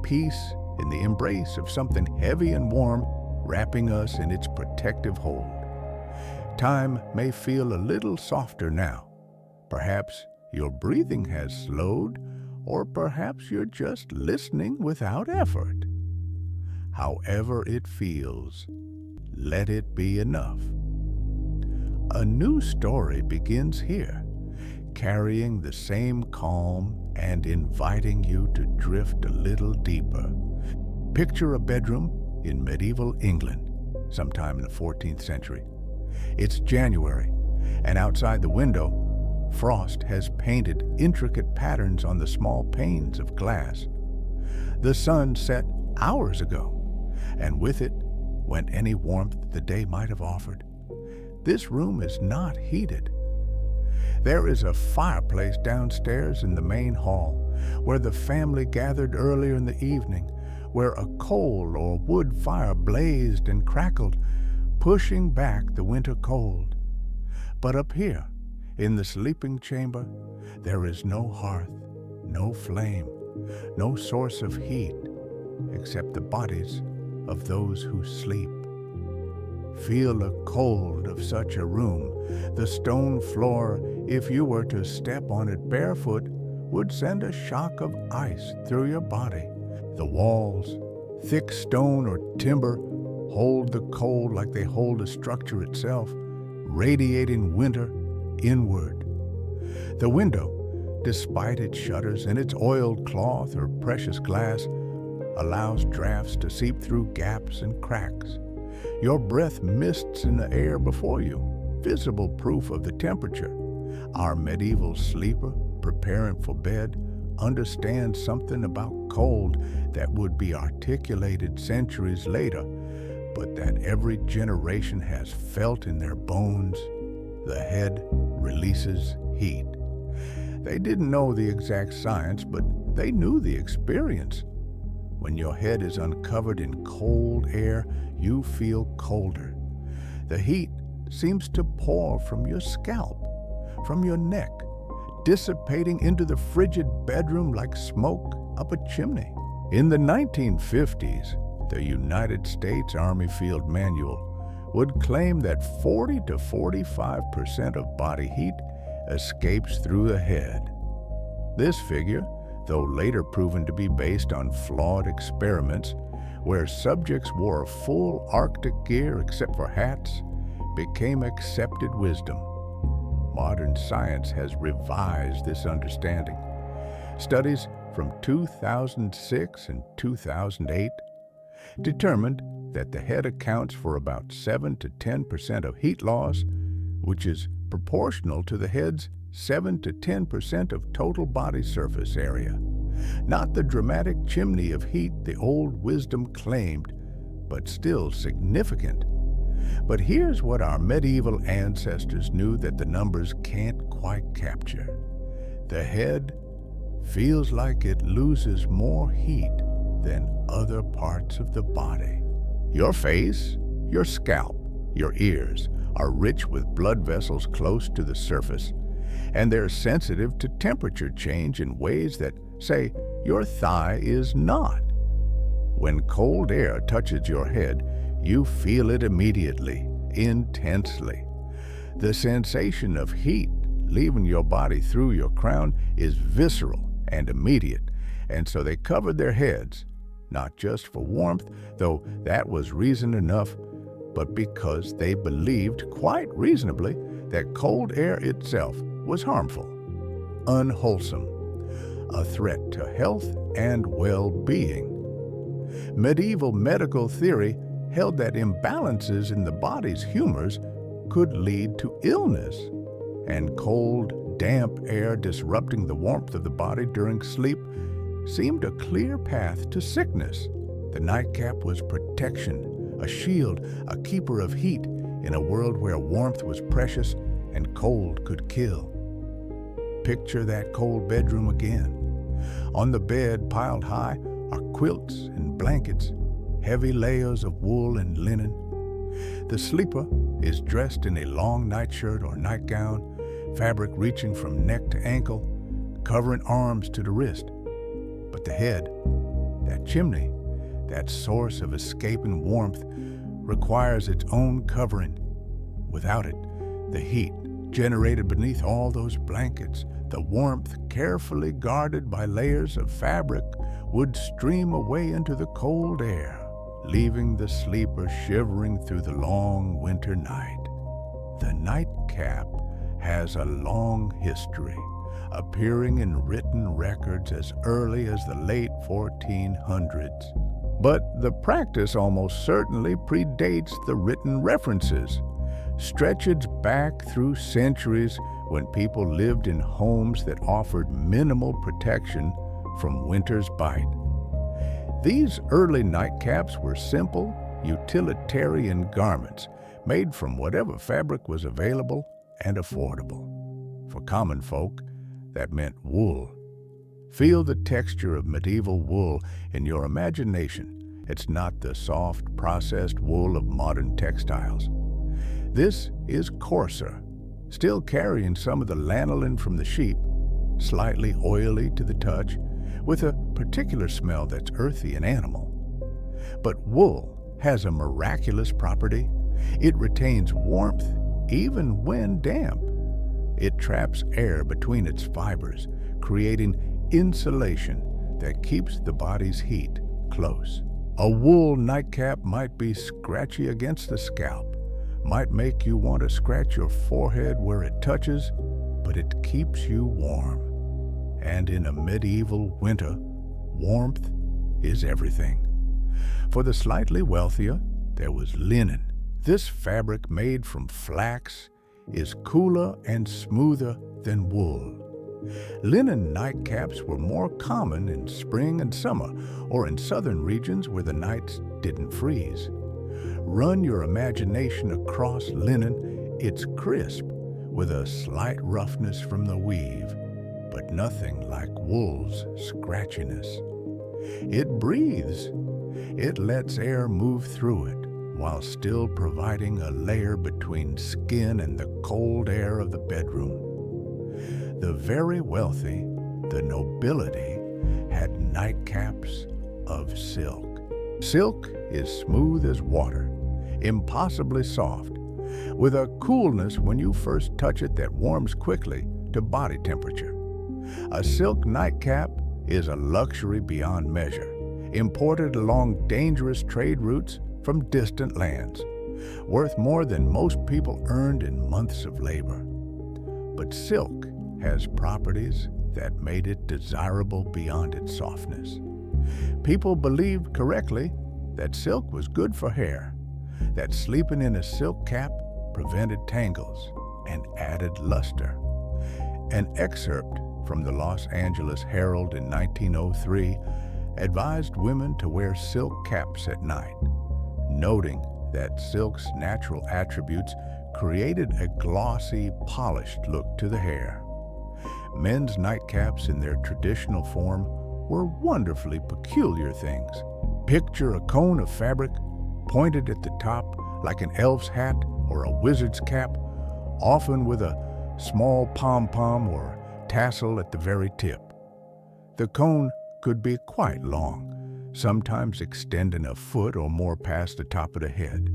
peace in the embrace of something heavy and warm wrapping us in its protective hold. Time may feel a little softer now. Perhaps your breathing has slowed, or perhaps you're just listening without effort. However it feels, let it be enough. A new story begins here, carrying the same calm and inviting you to drift a little deeper. Picture a bedroom in medieval England, sometime in the 14th century. It's January, and outside the window, frost has painted intricate patterns on the small panes of glass. The sun set hours ago, and with it went any warmth the day might have offered. This room is not heated. There is a fireplace downstairs in the main hall, where the family gathered earlier in the evening, where a coal or wood fire blazed and crackled, pushing back the winter cold. But up here, in the sleeping chamber, there is no hearth, no flame, no source of heat, except the bodies of those who sleep. Feel the cold of such a room. The stone floor, if you were to step on it barefoot, would send a shock of ice through your body. The walls, thick stone or timber, hold the cold like they hold a structure itself, radiating winter inward. The window, despite its shutters and its oiled cloth or precious glass, allows drafts to seep through gaps and cracks. Your breath mists in the air before you, visible proof of the temperature. Our medieval sleeper, preparing for bed, understands something about cold that would be articulated centuries later, but that every generation has felt in their bones. The head releases heat. They didn't know the exact science, but they knew the experience. When your head is uncovered in cold air, you feel colder. The heat seems to pour from your scalp, from your neck, dissipating into the frigid bedroom like smoke up a chimney. In the 1950s, the United States Army Field Manual would claim that 40 to 45% of body heat escapes through the head. This figure, though later proven to be based on flawed experiments where subjects wore full Arctic gear except for hats, became accepted wisdom. Modern science has revised this understanding. Studies from 2006 and 2008 determined that the head accounts for about 7 to 10% of heat loss, which is proportional to the head's 7 to 10% of total body surface area. Not the dramatic chimney of heat the old wisdom claimed, but still significant. But here's what our medieval ancestors knew that the numbers can't quite capture. The head feels like it loses more heat than other parts of the body. Your face, your scalp, your ears are rich with blood vessels close to the surface, and they're sensitive to temperature change in ways that, say, your thigh is not. When cold air touches your head, you feel it immediately, intensely. The sensation of heat leaving your body through your crown is visceral and immediate, and so they covered their heads, not just for warmth, though that was reason enough, but because they believed, quite reasonably, that cold air itself was harmful, unwholesome, a threat to health and well-being. Medieval medical theory held that imbalances in the body's humors could lead to illness, and cold, damp air disrupting the warmth of the body during sleep seemed a clear path to sickness. The nightcap was protection, a shield, a keeper of heat in a world where warmth was precious and cold could kill. Picture that cold bedroom again. On the bed, piled high, are quilts and blankets, heavy layers of wool and linen. The sleeper is dressed in a long nightshirt or nightgown, fabric reaching from neck to ankle, covering arms to the wrist. But the head, that chimney, that source of escaping warmth, requires its own covering. Without it, the heat generated beneath all those blankets, the warmth carefully guarded by layers of fabric, would stream away into the cold air, leaving the sleeper shivering through the long winter night. The nightcap has a long history, appearing in written records as early as the late 1400s. But the practice almost certainly predates the written references, stretches back through centuries when people lived in homes that offered minimal protection from winter's bite. These early nightcaps were simple, utilitarian garments made from whatever fabric was available and affordable. For common folk, that meant wool. Feel the texture of medieval wool in your imagination. It's not the soft, processed wool of modern textiles. This is coarser, still carrying some of the lanolin from the sheep, slightly oily to the touch, with a particular smell that's earthy and animal. But wool has a miraculous property. It retains warmth even when damp. It traps air between its fibers, creating insulation that keeps the body's heat close. A wool nightcap might be scratchy against the scalp, might make you want to scratch your forehead where it touches, but it keeps you warm. And in a medieval winter, warmth is everything. For the slightly wealthier, there was linen. This fabric made from flax is cooler and smoother than wool. Linen nightcaps were more common in spring and summer, or in southern regions where the nights didn't freeze. Run your imagination across linen. It's crisp, with a slight roughness from the weave, but nothing like wool's scratchiness. It breathes. It lets air move through it, while still providing a layer between skin and the cold air of the bedroom. The very wealthy, the nobility, had nightcaps of silk. Silk is smooth as water, impossibly soft, with a coolness when you first touch it that warms quickly to body temperature. A silk nightcap is a luxury beyond measure, imported along dangerous trade routes from distant lands, worth more than most people earned in months of labor. But silk has properties that made it desirable beyond its softness. People believed correctly that silk was good for hair, that sleeping in a silk cap prevented tangles and added luster. An excerpt from the Los Angeles Herald in 1903 advised women to wear silk caps at night, noting that silk's natural attributes created a glossy, polished look to the hair. Men's nightcaps in their traditional form were wonderfully peculiar things. Picture a cone of fabric pointed at the top like an elf's hat or a wizard's cap, often with a small pom-pom or tassel at the very tip. The cone could be quite long, sometimes extending a foot or more past the top of the head.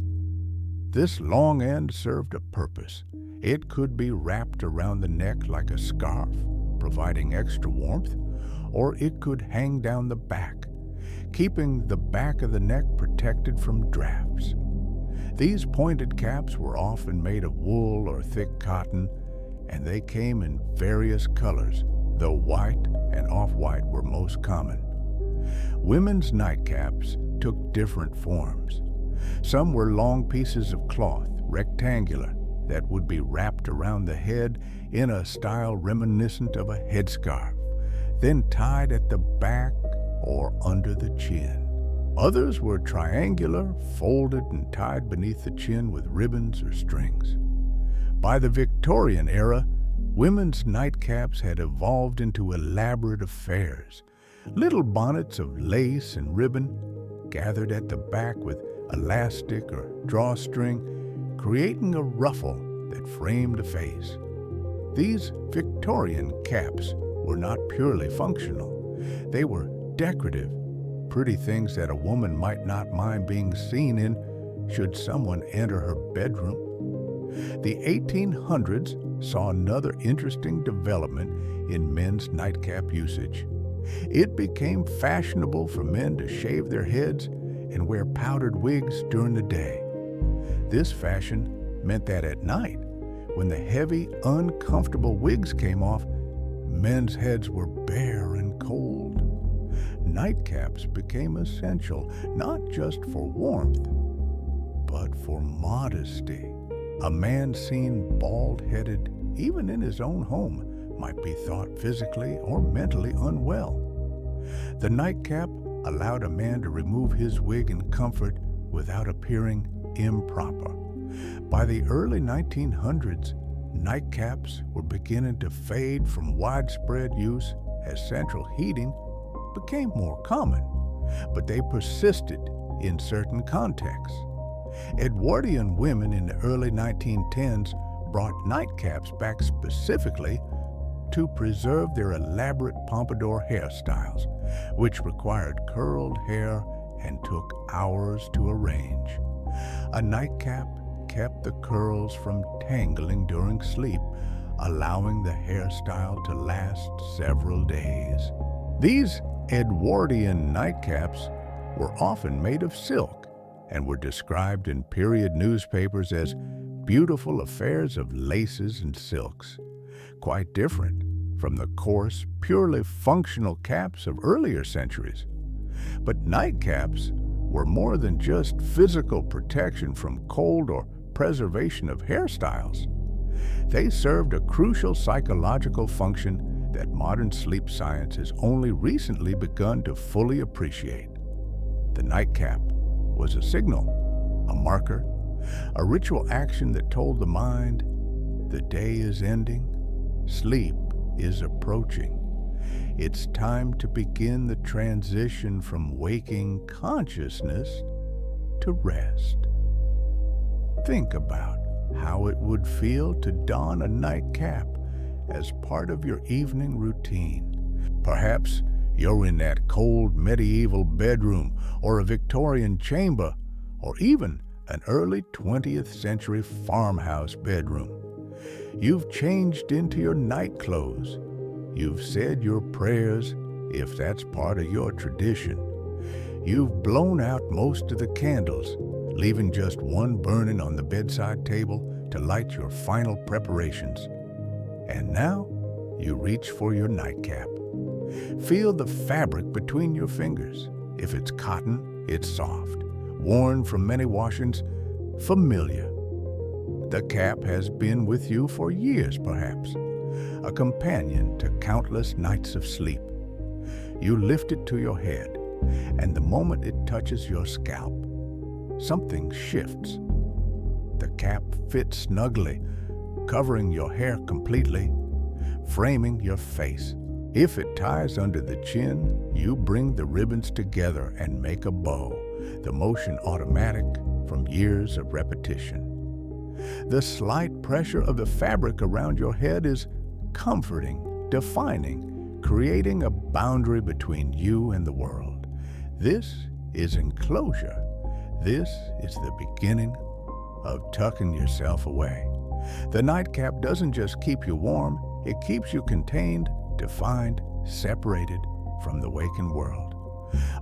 This long end served a purpose. It could be wrapped around the neck like a scarf, providing extra warmth, or it could hang down the back, keeping the back of the neck protected from drafts. These pointed caps were often made of wool or thick cotton, and they came in various colors, though white and off-white were most common. Women's nightcaps took different forms. Some were long pieces of cloth, rectangular, that would be wrapped around the head in a style reminiscent of a headscarf, then tied at the back or under the chin. Others were triangular, folded and tied beneath the chin with ribbons or strings. By the Victorian era, women's nightcaps had evolved into elaborate affairs, little bonnets of lace and ribbon gathered at the back with elastic or drawstring, creating a ruffle that framed the face. These Victorian caps were not purely functional. They were decorative, pretty things that a woman might not mind being seen in should someone enter her bedroom. The 1800s saw another interesting development in men's nightcap usage. It became fashionable for men to shave their heads and wear powdered wigs during the day. This fashion meant that at night, when the heavy, uncomfortable wigs came off, men's heads were bare and cold. Nightcaps became essential, not just for warmth, but for modesty. A man seen bald-headed, even in his own home, might be thought physically or mentally unwell. The nightcap allowed a man to remove his wig in comfort without appearing improper. By the early 1900s, nightcaps were beginning to fade from widespread use as central heating became more common, but they persisted in certain contexts. Edwardian women in the early 1910s brought nightcaps back specifically to preserve their elaborate pompadour hairstyles, which required curled hair and took hours to arrange. A nightcap kept the curls from tangling during sleep, allowing the hairstyle to last several days. These Edwardian nightcaps were often made of silk and were described in period newspapers as beautiful affairs of laces and silks, quite different from the coarse, purely functional caps of earlier centuries. But nightcaps were more than just physical protection from cold or preservation of hairstyles. They served a crucial psychological function that modern sleep science has only recently begun to fully appreciate. The nightcap was a signal, a marker, a ritual action that told the mind, the day is ending, sleep is approaching. It's time to begin the transition from waking consciousness to rest. Think about how it would feel to don a nightcap as part of your evening routine. Perhaps you're in that cold medieval bedroom or a Victorian chamber or even an early 20th century farmhouse bedroom. You've changed into your night clothes. You've said your prayers, if that's part of your tradition. You've blown out most of the candles, leaving just one burning on the bedside table to light your final preparations. And now you reach for your nightcap. Feel the fabric between your fingers. If it's cotton, it's soft, worn from many washings, familiar. The cap has been with you for years, perhaps, a companion to countless nights of sleep. You lift it to your head, and the moment it touches your scalp, something shifts. The cap fits snugly, covering your hair completely, framing your face. If it ties under the chin, you bring the ribbons together and make a bow, the motion automatic from years of repetition. The slight pressure of the fabric around your head is comforting, defining, creating a boundary between you and the world. This is enclosure. This is the beginning of tucking yourself away. The nightcap doesn't just keep you warm, it keeps you contained, defined, separated from the waking world.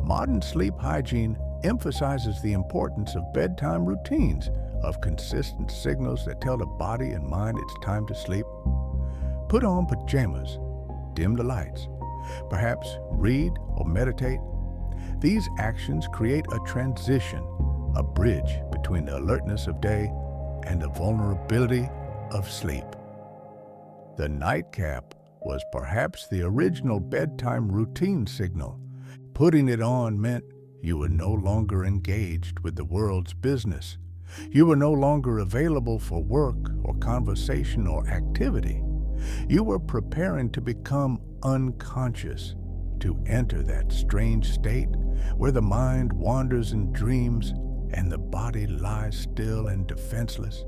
Modern sleep hygiene emphasizes the importance of bedtime routines, of consistent signals that tell the body and mind it's time to sleep. Put on pajamas, dim the lights, perhaps read or meditate. These actions create a transition, a bridge between the alertness of day and the vulnerability of sleep. The nightcap was perhaps the original bedtime routine signal. Putting it on meant you were no longer engaged with the world's business. You were no longer available for work or conversation or activity. You were preparing to become unconscious, to enter that strange state where the mind wanders in dreams and the body lies still and defenseless.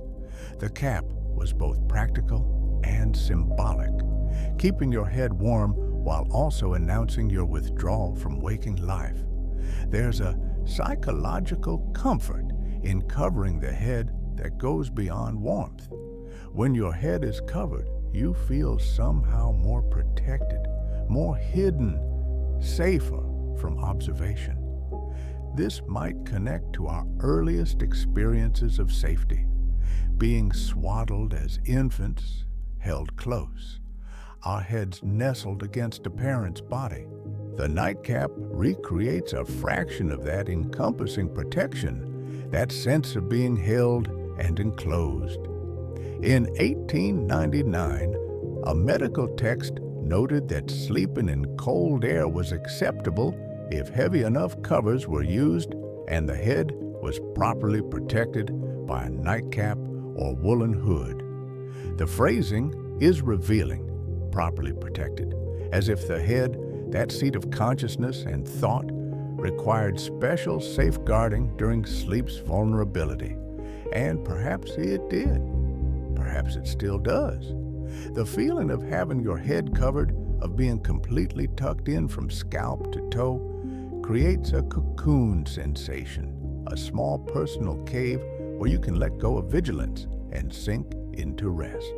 The cap was both practical and symbolic, keeping your head warm while also announcing your withdrawal from waking life. There's a psychological comfort in covering the head that goes beyond warmth. When your head is covered, you feel somehow more protected, more hidden, safer from observation. This might connect to our earliest experiences of safety, being swaddled as infants, held close, our heads nestled against a parent's body. The nightcap recreates a fraction of that encompassing protection, that sense of being held and enclosed. In 1899, a medical text noted that sleeping in cold air was acceptable if heavy enough covers were used and the head was properly protected by a nightcap or woolen hood. The phrasing is revealing, properly protected, as if the head, that seat of consciousness and thought, required special safeguarding during sleep's vulnerability. And perhaps it did. Perhaps it still does. The feeling of having your head covered, of being completely tucked in from scalp to toe, creates a cocoon sensation, a small personal cave where you can let go of vigilance and sink into rest.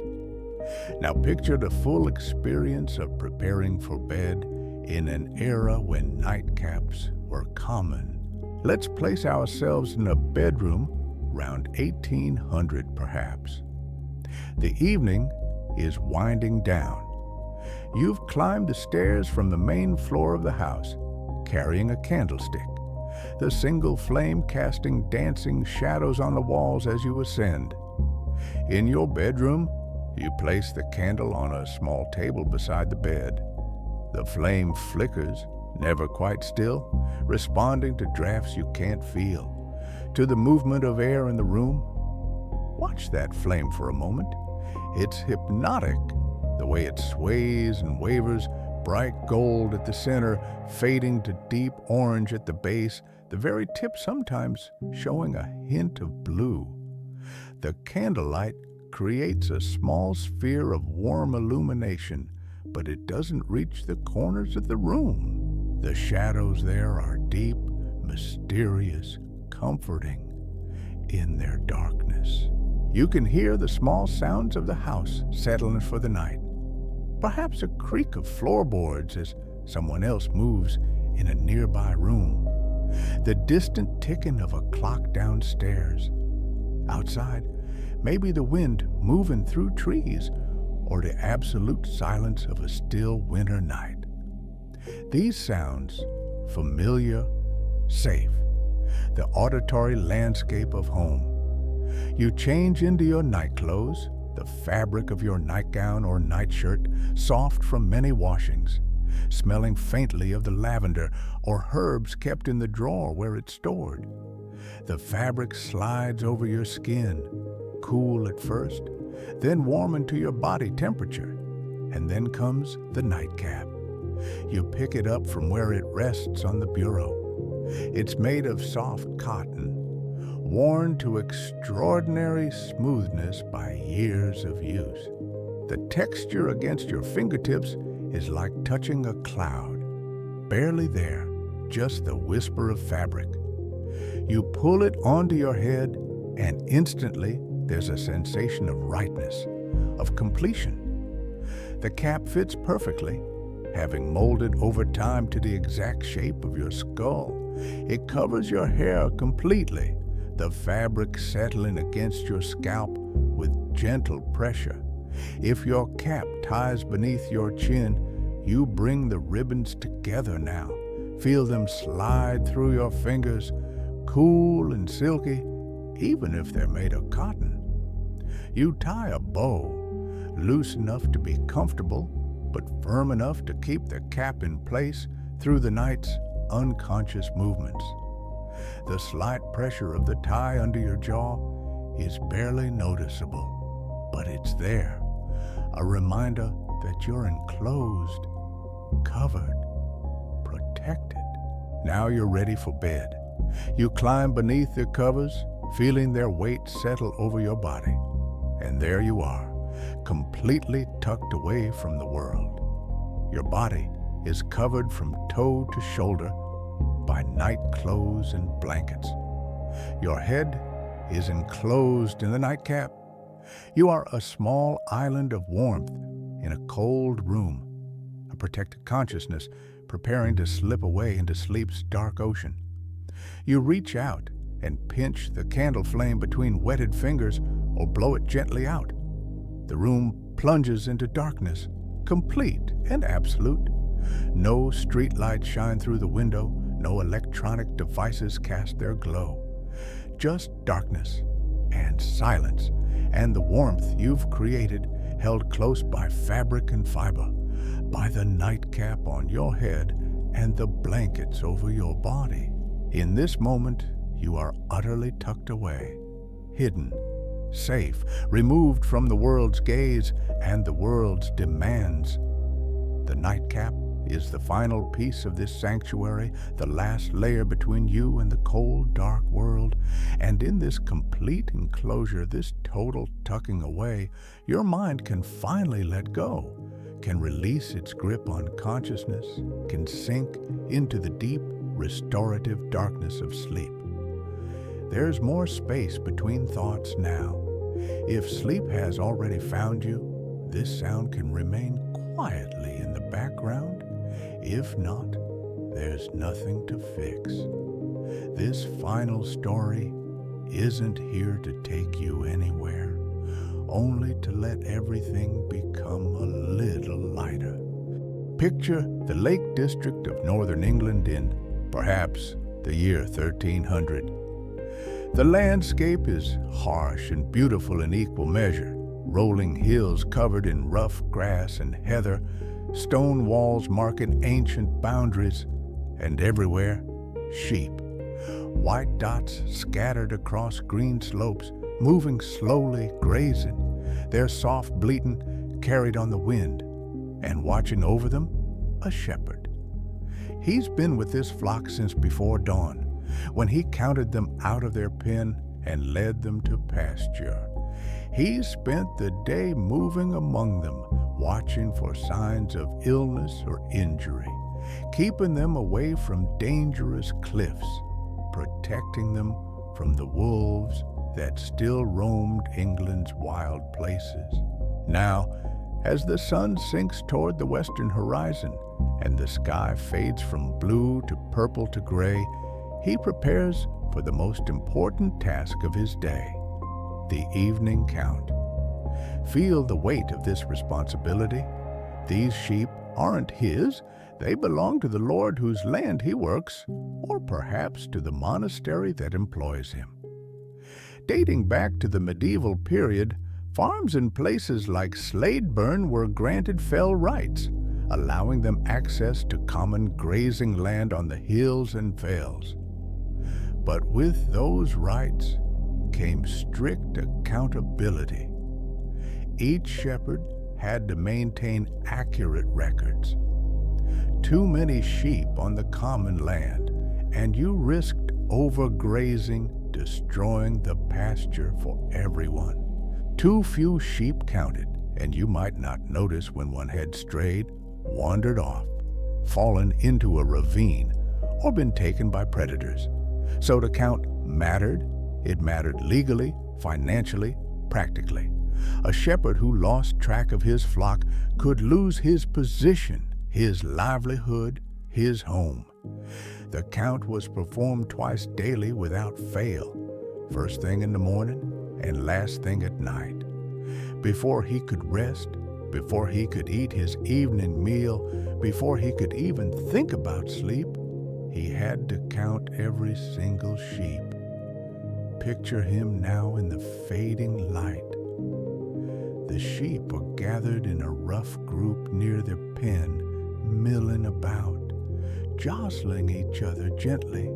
Now picture the full experience of preparing for bed in an era when nightcaps were common. Let's place ourselves in a bedroom around 1800 perhaps. The evening is winding down. You've climbed the stairs from the main floor of the house, carrying a candlestick, the single flame casting dancing shadows on the walls as you ascend. In your bedroom, you place the candle on a small table beside the bed. The flame flickers, never quite still, responding to drafts you can't feel, to the movement of air in the room. Watch that flame for a moment. It's hypnotic, the way it sways and wavers, bright gold at the center, fading to deep orange at the base, the very tip sometimes showing a hint of blue. The candlelight creates a small sphere of warm illumination, but it doesn't reach the corners of the room. The shadows there are deep, mysterious, comforting in their darkness. You can hear the small sounds of the house settling for the night. Perhaps a creak of floorboards as someone else moves in a nearby room. The distant ticking of a clock downstairs. Outside, maybe the wind moving through trees, or the absolute silence of a still winter night. These sounds, familiar, safe, the auditory landscape of home. You change into your night clothes, the fabric of your nightgown or nightshirt, soft from many washings, smelling faintly of the lavender or herbs kept in the drawer where it's stored. The fabric slides over your skin, cool at first, then warming to your body temperature, and then comes the nightcap. You pick it up from where it rests on the bureau. It's made of soft cotton, worn to extraordinary smoothness by years of use. The texture against your fingertips is like touching a cloud, barely there, just the whisper of fabric. You pull it onto your head, and instantly there's a sensation of rightness, of completion. The cap fits perfectly, having molded over time to the exact shape of your skull. It covers your hair completely, the fabric settling against your scalp with gentle pressure. If your cap ties beneath your chin, you bring the ribbons together now. Feel them slide through your fingers, cool and silky, even if they're made of cotton. You tie a bow, loose enough to be comfortable, but firm enough to keep the cap in place through the night's unconscious movements. The slight pressure of the tie under your jaw is barely noticeable, but it's there, a reminder that you're enclosed, covered, protected. Now you're ready for bed. You climb beneath the covers, feeling their weight settle over your body. And there you are, completely tucked away from the world. Your body is covered from toe to shoulder by night clothes and blankets. Your head is enclosed in the nightcap. You are a small island of warmth in a cold room, a protected consciousness preparing to slip away into sleep's dark ocean. You reach out and pinch the candle flame between wetted fingers or blow it gently out. The room plunges into darkness, complete and absolute. No street lights shine through the window, no electronic devices cast their glow. Just darkness and silence, and the warmth you've created held close by fabric and fiber, by the nightcap on your head and the blankets over your body. In this moment, you are utterly tucked away, hidden, safe, removed from the world's gaze and the world's demands. The nightcap is the final piece of this sanctuary, the last layer between you and the cold, dark world. And in this complete enclosure, this total tucking away, your mind can finally let go, can release its grip on consciousness, can sink into the deep, restorative darkness of sleep. There's more space between thoughts now. If sleep has already found you, this sound can remain quietly in the background. If not, there's nothing to fix. This final story isn't here to take you anywhere, only to let everything become a little lighter. Picture the Lake District of Northern England in, perhaps, the year 1300. The landscape is harsh and beautiful in equal measure. Rolling hills covered in rough grass and heather, stone walls marking ancient boundaries, and everywhere, sheep. White dots scattered across green slopes, moving slowly, grazing, their soft bleating carried on the wind, and watching over them, a shepherd. He's been with this flock since before dawn, when he counted them out of their pen and led them to pasture. He spent the day moving among them, watching for signs of illness or injury, keeping them away from dangerous cliffs, protecting them from the wolves that still roamed England's wild places. Now, as the sun sinks toward the western horizon and the sky fades from blue to purple to gray, he prepares for the most important task of his day, the evening count. Feel the weight of this responsibility. These sheep aren't his. They belong to the Lord whose land he works, or perhaps to the monastery that employs him. Dating back to the medieval period, farms in places like Sladeburn were granted fell rights, allowing them access to common grazing land on the hills and vales. But with those rights came strict accountability. Each shepherd had to maintain accurate records. Too many sheep on the common land, and you risked overgrazing, destroying the pasture for everyone. Too few sheep counted, and you might not notice when one had strayed, wandered off, fallen into a ravine, or been taken by predators. So to count mattered. It mattered legally, financially, practically. A shepherd who lost track of his flock could lose his position, his livelihood, his home. The count was performed twice daily without fail, first thing in the morning and last thing at night. Before he could rest, before he could eat his evening meal, before he could even think about sleep, he had to count every single sheep. Picture him now in the fading light. The sheep are gathered in a rough group near their pen, milling about, jostling each other gently.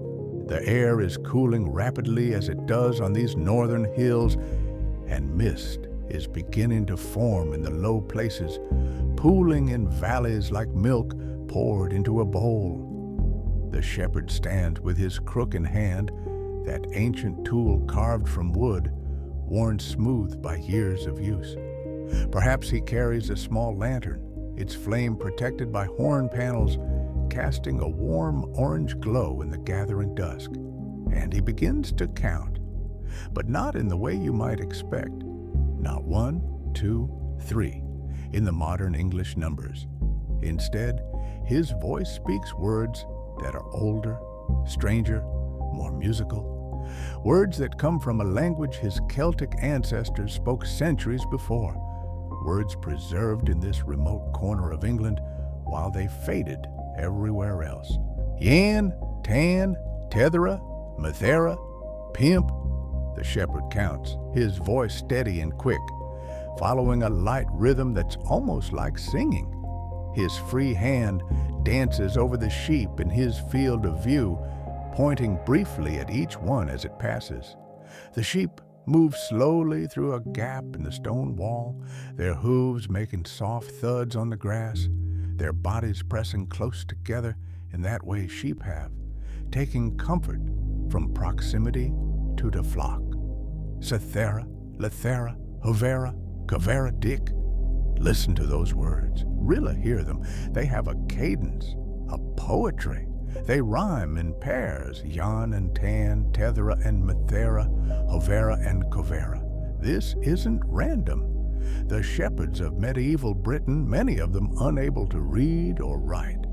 The air is cooling rapidly as it does on these northern hills, and mist is beginning to form in the low places, pooling in valleys like milk poured into a bowl. The shepherd stands with his crook in hand, that ancient tool carved from wood, worn smooth by years of use. Perhaps he carries a small lantern, its flame protected by horn panels, casting a warm orange glow in the gathering dusk. And he begins to count, but not in the way you might expect. Not 1, 2, 3, in the modern English numbers. Instead, his voice speaks words that are older, stranger, more musical. Words that come from a language his Celtic ancestors spoke centuries before. Words preserved in this remote corner of England while they faded everywhere else. Yan, Tan, Tethera, Mathera, Pimp. The shepherd counts, his voice steady and quick, following a light rhythm that's almost like singing. His free hand dances over the sheep in his field of view, pointing briefly at each one as it passes. The sheep move slowly through a gap in the stone wall, their hooves making soft thuds on the grass, their bodies pressing close together in that way sheep have, taking comfort from proximity to the flock. Sethera, Lethera, Hovera, Kavera, Dick. Listen to those words. Really hear them. They have a cadence, a poetry. They rhyme in pairs, Yan and Tan, Tethera and Mathera, Hovera and Kovera. This isn't random. The shepherds of medieval Britain, many of them unable to read or write,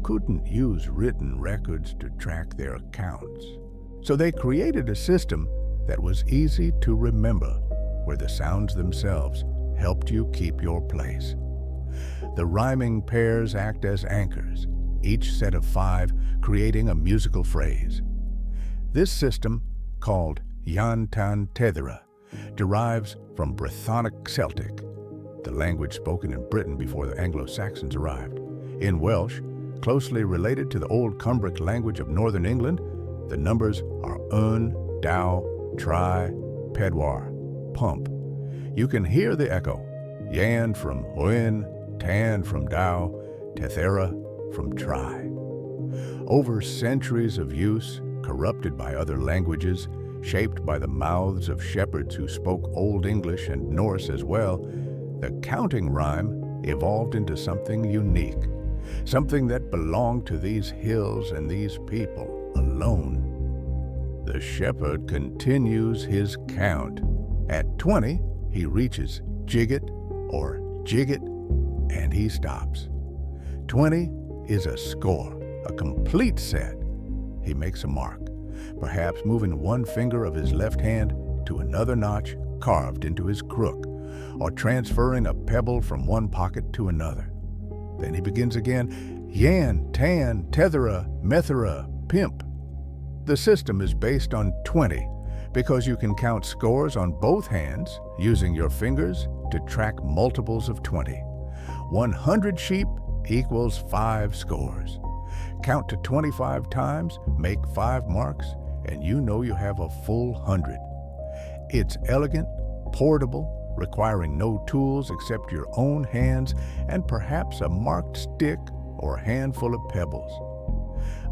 couldn't use written records to track their accounts. So they created a system that was easy to remember, where the sounds themselves helped you keep your place. The rhyming pairs act as anchors, each set of 5 creating a musical phrase. This system, called Yan Tan Tethera, derives from Brythonic Celtic, the language spoken in Britain before the Anglo-Saxons arrived. In Welsh, closely related to the Old Cumbric language of northern England, the numbers are Daw, Tri, Pedwar, Pump. You can hear the echo. Yan from Huin, Tan from Daw, Tethera from Tri. Over centuries of use, corrupted by other languages, Shaped by the mouths of shepherds who spoke Old English and Norse as well, the counting rhyme evolved into something unique, something that belonged to these hills and these people alone. The shepherd continues his count. At 20, he reaches Jigget or Jigget, and he stops. 20 is a score, a complete set. He makes a mark, perhaps moving one finger of his left hand to another notch carved into his crook, or transferring a pebble from one pocket to another. Then he begins again, yan, tan, tethera, methera, pimp. The system is based on 20 because you can count scores on both hands using your fingers to track multiples of 20. 100 sheep equals 5 scores. Count to 25 times, make 5 marks, and you know you have a full 100. It's elegant, portable, requiring no tools except your own hands and perhaps a marked stick or a handful of pebbles.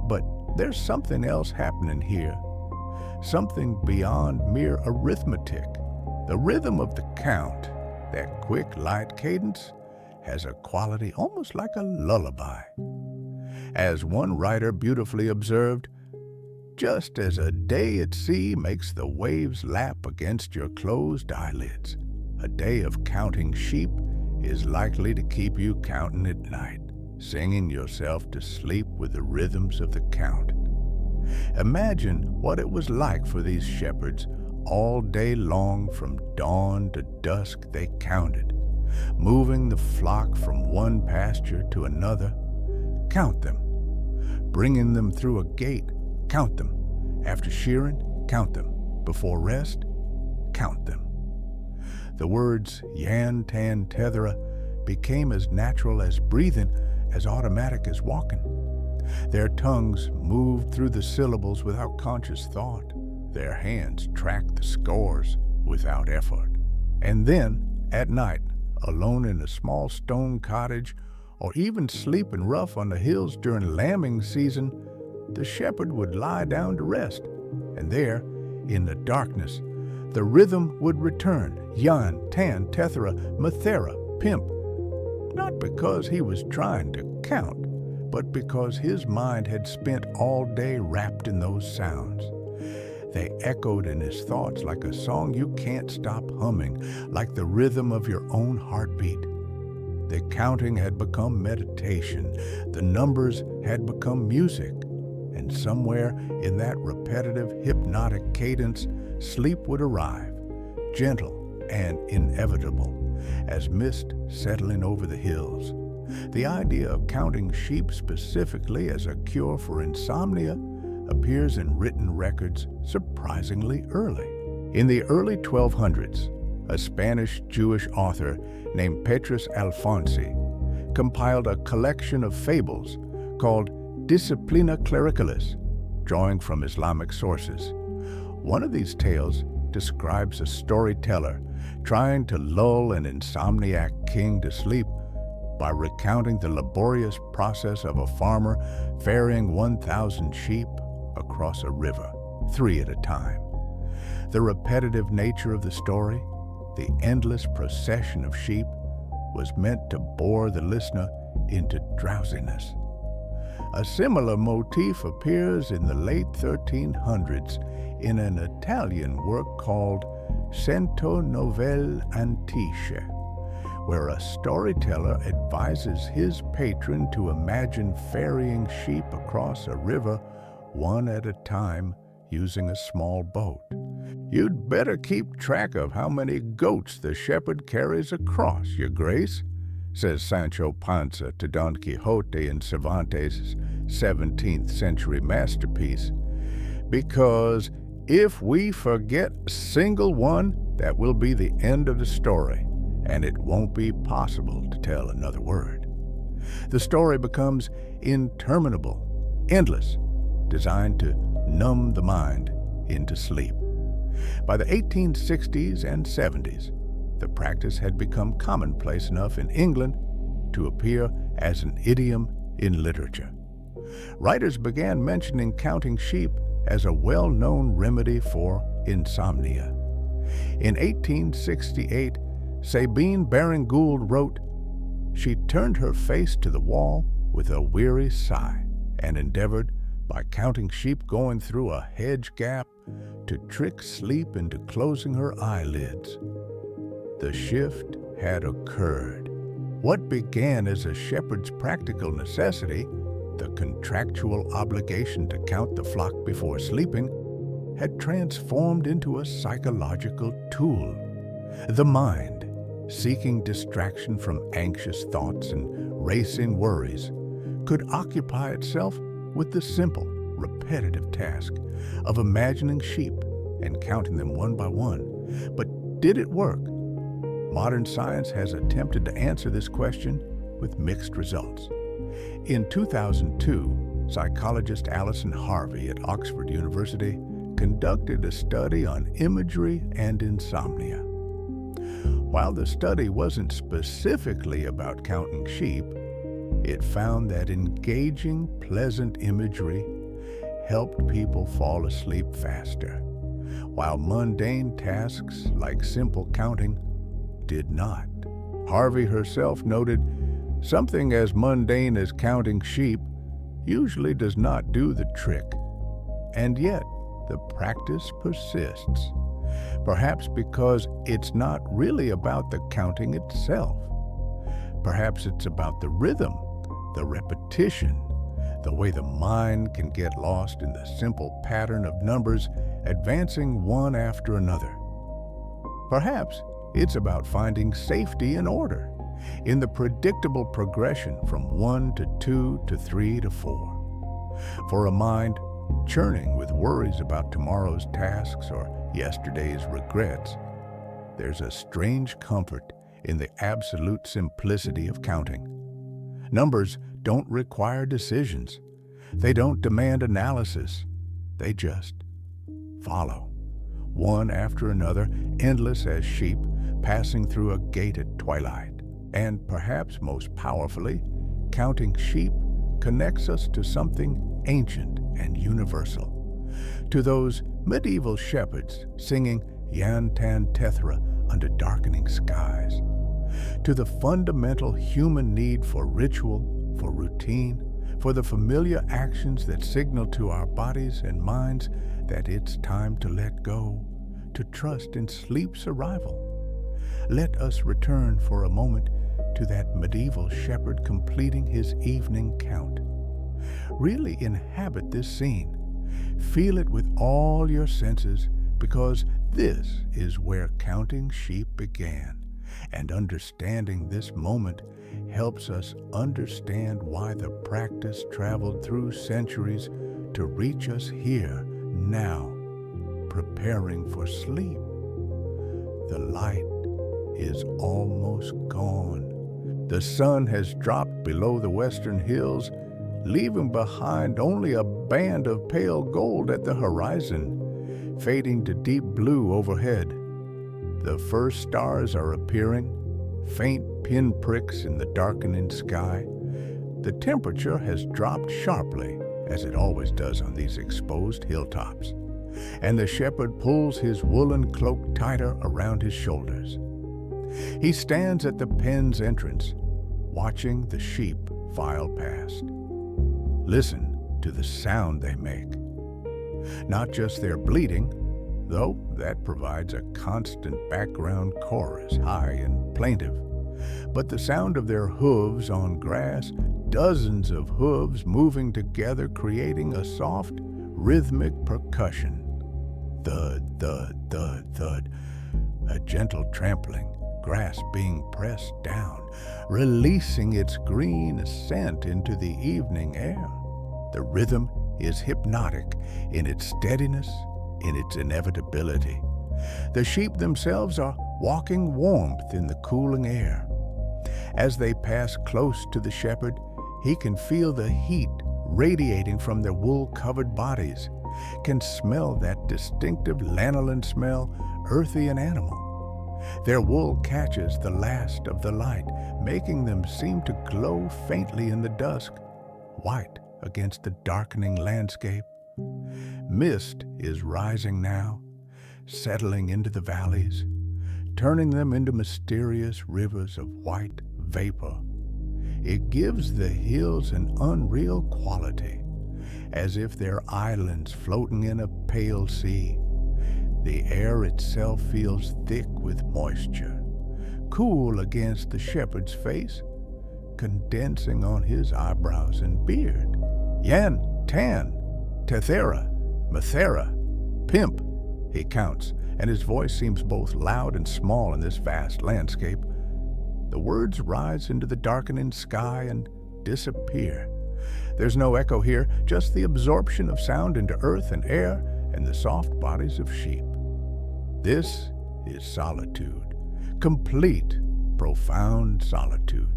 But there's something else happening here, something beyond mere arithmetic. The rhythm of the count, that quick, light cadence, has a quality almost like a lullaby. As one writer beautifully observed, just as a day at sea makes the waves lap against your closed eyelids, a day of counting sheep is likely to keep you counting at night, singing yourself to sleep with the rhythms of the count. Imagine what it was like for these shepherds. All day long, from dawn to dusk, they counted, moving the flock from one pasture to another. Count them. Bringing them through a gate, count them. After shearing, count them. Before rest, count them. The words yan, tan, tethera became as natural as breathing, as automatic as walking. Their tongues moved through the syllables without conscious thought. Their hands tracked the scores without effort. And then, at night, alone in a small stone cottage, or even sleeping rough on the hills during lambing season, the shepherd would lie down to rest. And there, in the darkness, the rhythm would return, yan, tan, tethera, methera, pimp, not because he was trying to count, but because his mind had spent all day wrapped in those sounds. They echoed in his thoughts like a song you can't stop humming, like the rhythm of your own heartbeat. The counting had become meditation, the numbers had become music, and somewhere in that repetitive, hypnotic cadence, sleep would arrive, gentle and inevitable, as mist settling over the hills. The idea of counting sheep specifically as a cure for insomnia appears in written records surprisingly early. In the early 1200s, a Spanish Jewish author named Petrus Alfonsi compiled a collection of fables called Disciplina Clericalis, drawing from Islamic sources. One of these tales describes a storyteller trying to lull an insomniac king to sleep by recounting the laborious process of a farmer ferrying 1,000 sheep across a river, 3 at a time. The repetitive nature of the story, the endless procession of sheep, was meant to bore the listener into drowsiness. A similar motif appears in the late 1300s in an Italian work called Cento Novelle Antiche, where a storyteller advises his patron to imagine ferrying sheep across a river one at a time using a small boat. You'd better keep track of how many goats the shepherd carries across, your grace, says Sancho Panza to Don Quixote in Cervantes' 17th century masterpiece, because if we forget a single one, that will be the end of the story, and it won't be possible to tell another word. The story becomes interminable, endless, designed to numb the mind into sleep. By the 1860s and 70s, the practice had become commonplace enough in England to appear as an idiom in literature. Writers began mentioning counting sheep as a well-known remedy for insomnia. In 1868, Sabine Baring Gould wrote, "She turned her face to the wall with a weary sigh and endeavored, by counting sheep going through a hedge gap, to trick sleep into closing her eyelids." The shift had occurred. What began as a shepherd's practical necessity, the contractual obligation to count the flock before sleeping, had transformed into a psychological tool. The mind, seeking distraction from anxious thoughts and racing worries, could occupy itself with the simple, repetitive task of imagining sheep and counting them one by one. But did it work? Modern science has attempted to answer this question with mixed results. In 2002, psychologist Alison Harvey at Oxford University conducted a study on imagery and insomnia. While the study wasn't specifically about counting sheep, it found that engaging, pleasant imagery helped people fall asleep faster, while mundane tasks like simple counting did not. Harvey herself noted, "Something as mundane as counting sheep usually does not do the trick, and yet the practice persists, perhaps because it's not really about the counting itself. Perhaps it's about the rhythm, the repetition, the way the mind can get lost in the simple pattern of numbers advancing one after another. Perhaps it's about finding safety and order in the predictable progression from 1 to 2 to 3 to 4. For a mind churning with worries about tomorrow's tasks or yesterday's regrets, there's a strange comfort in the absolute simplicity of counting. Numbers don't require decisions. They don't demand analysis. They just follow, one after another, endless as sheep passing through a gate at twilight. And perhaps most powerfully, counting sheep connects us to something ancient and universal, to those medieval shepherds singing Yan Tan Tethra under darkening skies, to the fundamental human need for ritual, for routine, for the familiar actions that signal to our bodies and minds that it's time to let go, to trust in sleep's arrival. Let us return for a moment to that medieval shepherd completing his evening count. Really inhabit this scene. Feel it with all your senses, because this is where counting sheep began. And understanding this moment helps us understand why the practice traveled through centuries to reach us here, now, preparing for sleep. The light is almost gone. The sun has dropped below the western hills, leaving behind only a band of pale gold at the horizon, fading to deep blue overhead. The first stars are appearing, faint pinpricks in the darkening sky. The temperature has dropped sharply, as it always does on these exposed hilltops, and the shepherd pulls his woolen cloak tighter around his shoulders. He stands at the pen's entrance, watching the sheep file past. Listen to the sound they make. Not just their bleating, though that provides a constant background chorus, high and plaintive, but the sound of their hooves on grass, dozens of hooves moving together, creating a soft, rhythmic percussion. Thud, thud, thud, thud. A gentle trampling, grass being pressed down, releasing its green scent into the evening air. The rhythm is hypnotic in its steadiness, in its inevitability. The sheep themselves are walking warmth in the cooling air. As they pass close to the shepherd, he can feel the heat radiating from their wool-covered bodies, can smell that distinctive lanolin smell, earthy and animal. Their wool catches the last of the light, making them seem to glow faintly in the dusk, white against the darkening landscape. Mist is rising now, settling into the valleys, turning them into mysterious rivers of white vapor. It gives the hills an unreal quality, as if they're islands floating in a pale sea. The air itself feels thick with moisture, cool against the shepherd's face, condensing on his eyebrows and beard. Yan, Tan, Tethera, Mathera, Pimp, he counts, and his voice seems both loud and small in this vast landscape. The words rise into the darkening sky and disappear. There's no echo here, just the absorption of sound into earth and air and the soft bodies of sheep. This is solitude, complete, profound solitude.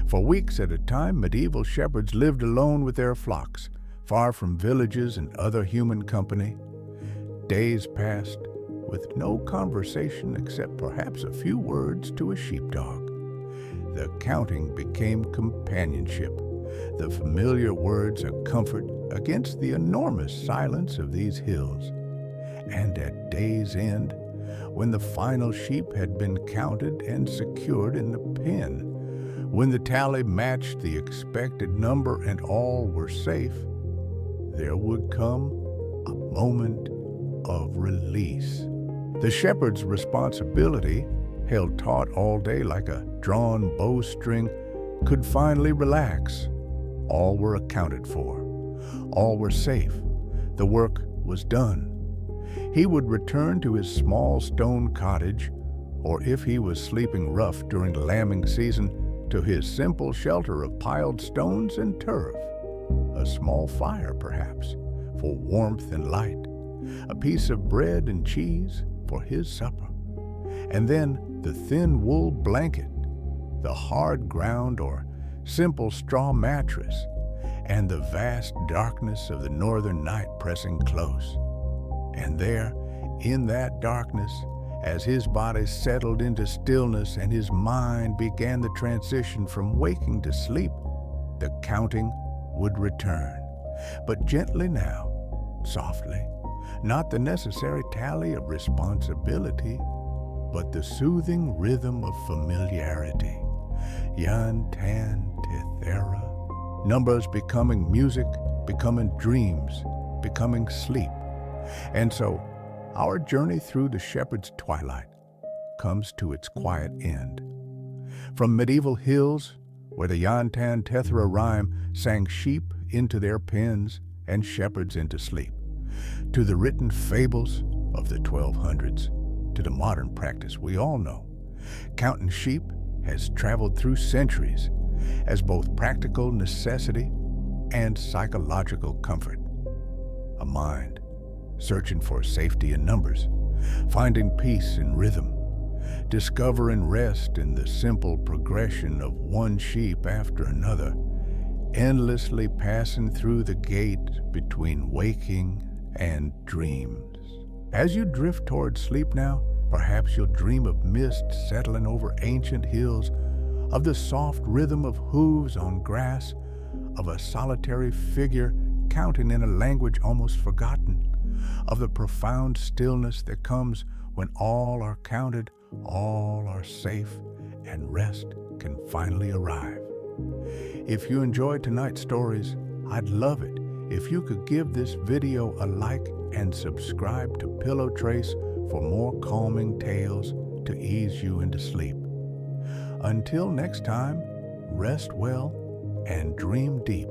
For weeks at a time, medieval shepherds lived alone with their flocks, far from villages and other human company. Days passed with no conversation except perhaps a few words to a sheepdog. The counting became companionship, the familiar words a comfort against the enormous silence of these hills. And at day's end, when the final sheep had been counted and secured in the pen, when the tally matched the expected number and all were safe, there would come a moment of release. The shepherd's responsibility, held taut all day like a drawn bowstring, could finally relax. All were accounted for. All were safe. The work was done. He would return to his small stone cottage, or if he was sleeping rough during the lambing season, to his simple shelter of piled stones and turf. A small fire, perhaps, for warmth and light. A piece of bread and cheese for his supper. And then the thin wool blanket, the hard ground or simple straw mattress, and the vast darkness of the northern night pressing close. And there, in that darkness, as his body settled into stillness and his mind began the transition from waking to sleep, the counting would return. But gently now, softly, not the necessary tally of responsibility, but the soothing rhythm of familiarity. Yan, Tan, Tethera. Numbers becoming music, becoming dreams, becoming sleep. And so, our journey through the shepherd's twilight comes to its quiet end. From medieval hills, where the Yan, Tan, Tethera rhyme sang sheep into their pens and shepherds into sleep, to the written fables of the 1200s, to the modern practice we all know, counting sheep has traveled through centuries as both practical necessity and psychological comfort. A mind searching for safety in numbers, finding peace in rhythm, discovering rest in the simple progression of one sheep after another, endlessly passing through the gate between waking and dreams. As you drift toward sleep now, perhaps you'll dream of mist settling over ancient hills, of the soft rhythm of hooves on grass, of a solitary figure counting in a language almost forgotten, of the profound stillness that comes when all are counted, all are safe, and rest can finally arrive. If you enjoyed tonight's stories, I'd love it if you could give this video a like and subscribe to Pillow Trace for more calming tales to ease you into sleep. Until next time, rest well and dream deep.